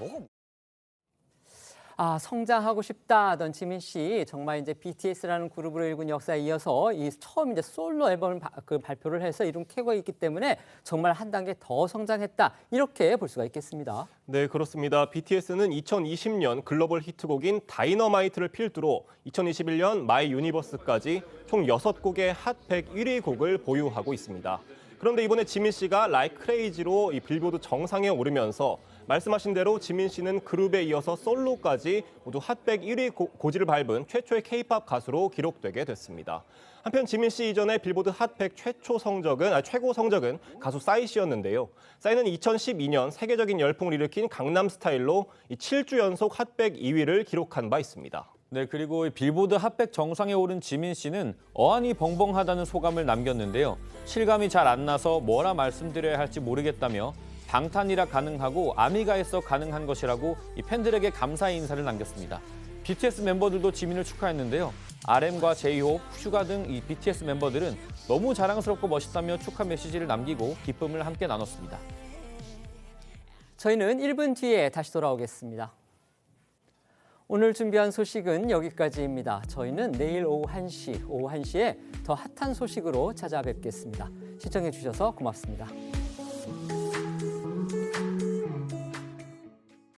성장하고 싶다 하던 지민 씨 정말 이제 BTS라는 그룹으로 일군 역사에 이어서 이 처음 이제 솔로 앨범을 발표를 해서 이룬 쾌거가 있기 때문에 정말 한 단계 더 성장했다 이렇게 볼 수가 있겠습니다. 네, 그렇습니다. BTS는 2020년 글로벌 히트곡인 다이너마이트를 필두로 2021년 마이 유니버스까지 총 6곡의 핫 100 1위 곡을 보유하고 있습니다. 그런데 이번에 지민 씨가 Like Crazy로 이 빌보드 정상에 오르면서 말씀하신 대로 지민 씨는 그룹에 이어서 솔로까지 모두 핫100 1위 고지를 밟은 최초의 K-팝 가수로 기록되게 됐습니다. 한편 지민 씨 이전의 빌보드 핫100 최고 성적은 가수 싸이 씨였는데요. 싸이는 2012년 세계적인 열풍을 일으킨 강남 스타일로 7주 연속 핫100 2위를 기록한 바 있습니다. 네, 그리고 빌보드 핫백 정상에 오른 지민 씨는 어안이 벙벙하다는 소감을 남겼는데요. 실감이 잘 안 나서 뭐라 말씀드려야 할지 모르겠다며 방탄이라 가능하고 아미가에서 가능한 것이라고 이 팬들에게 감사의 인사를 남겼습니다. BTS 멤버들도 지민을 축하했는데요. RM과 제이홉, 슈가 등 이 BTS 멤버들은 너무 자랑스럽고 멋있다며 축하 메시지를 남기고 기쁨을 함께 나눴습니다. 저희는 1분 뒤에 다시 돌아오겠습니다. 오늘 준비한 소식은 여기까지입니다. 저희는 내일 오후 1시에 더 핫한 소식으로 찾아뵙겠습니다. 시청해 주셔서 고맙습니다.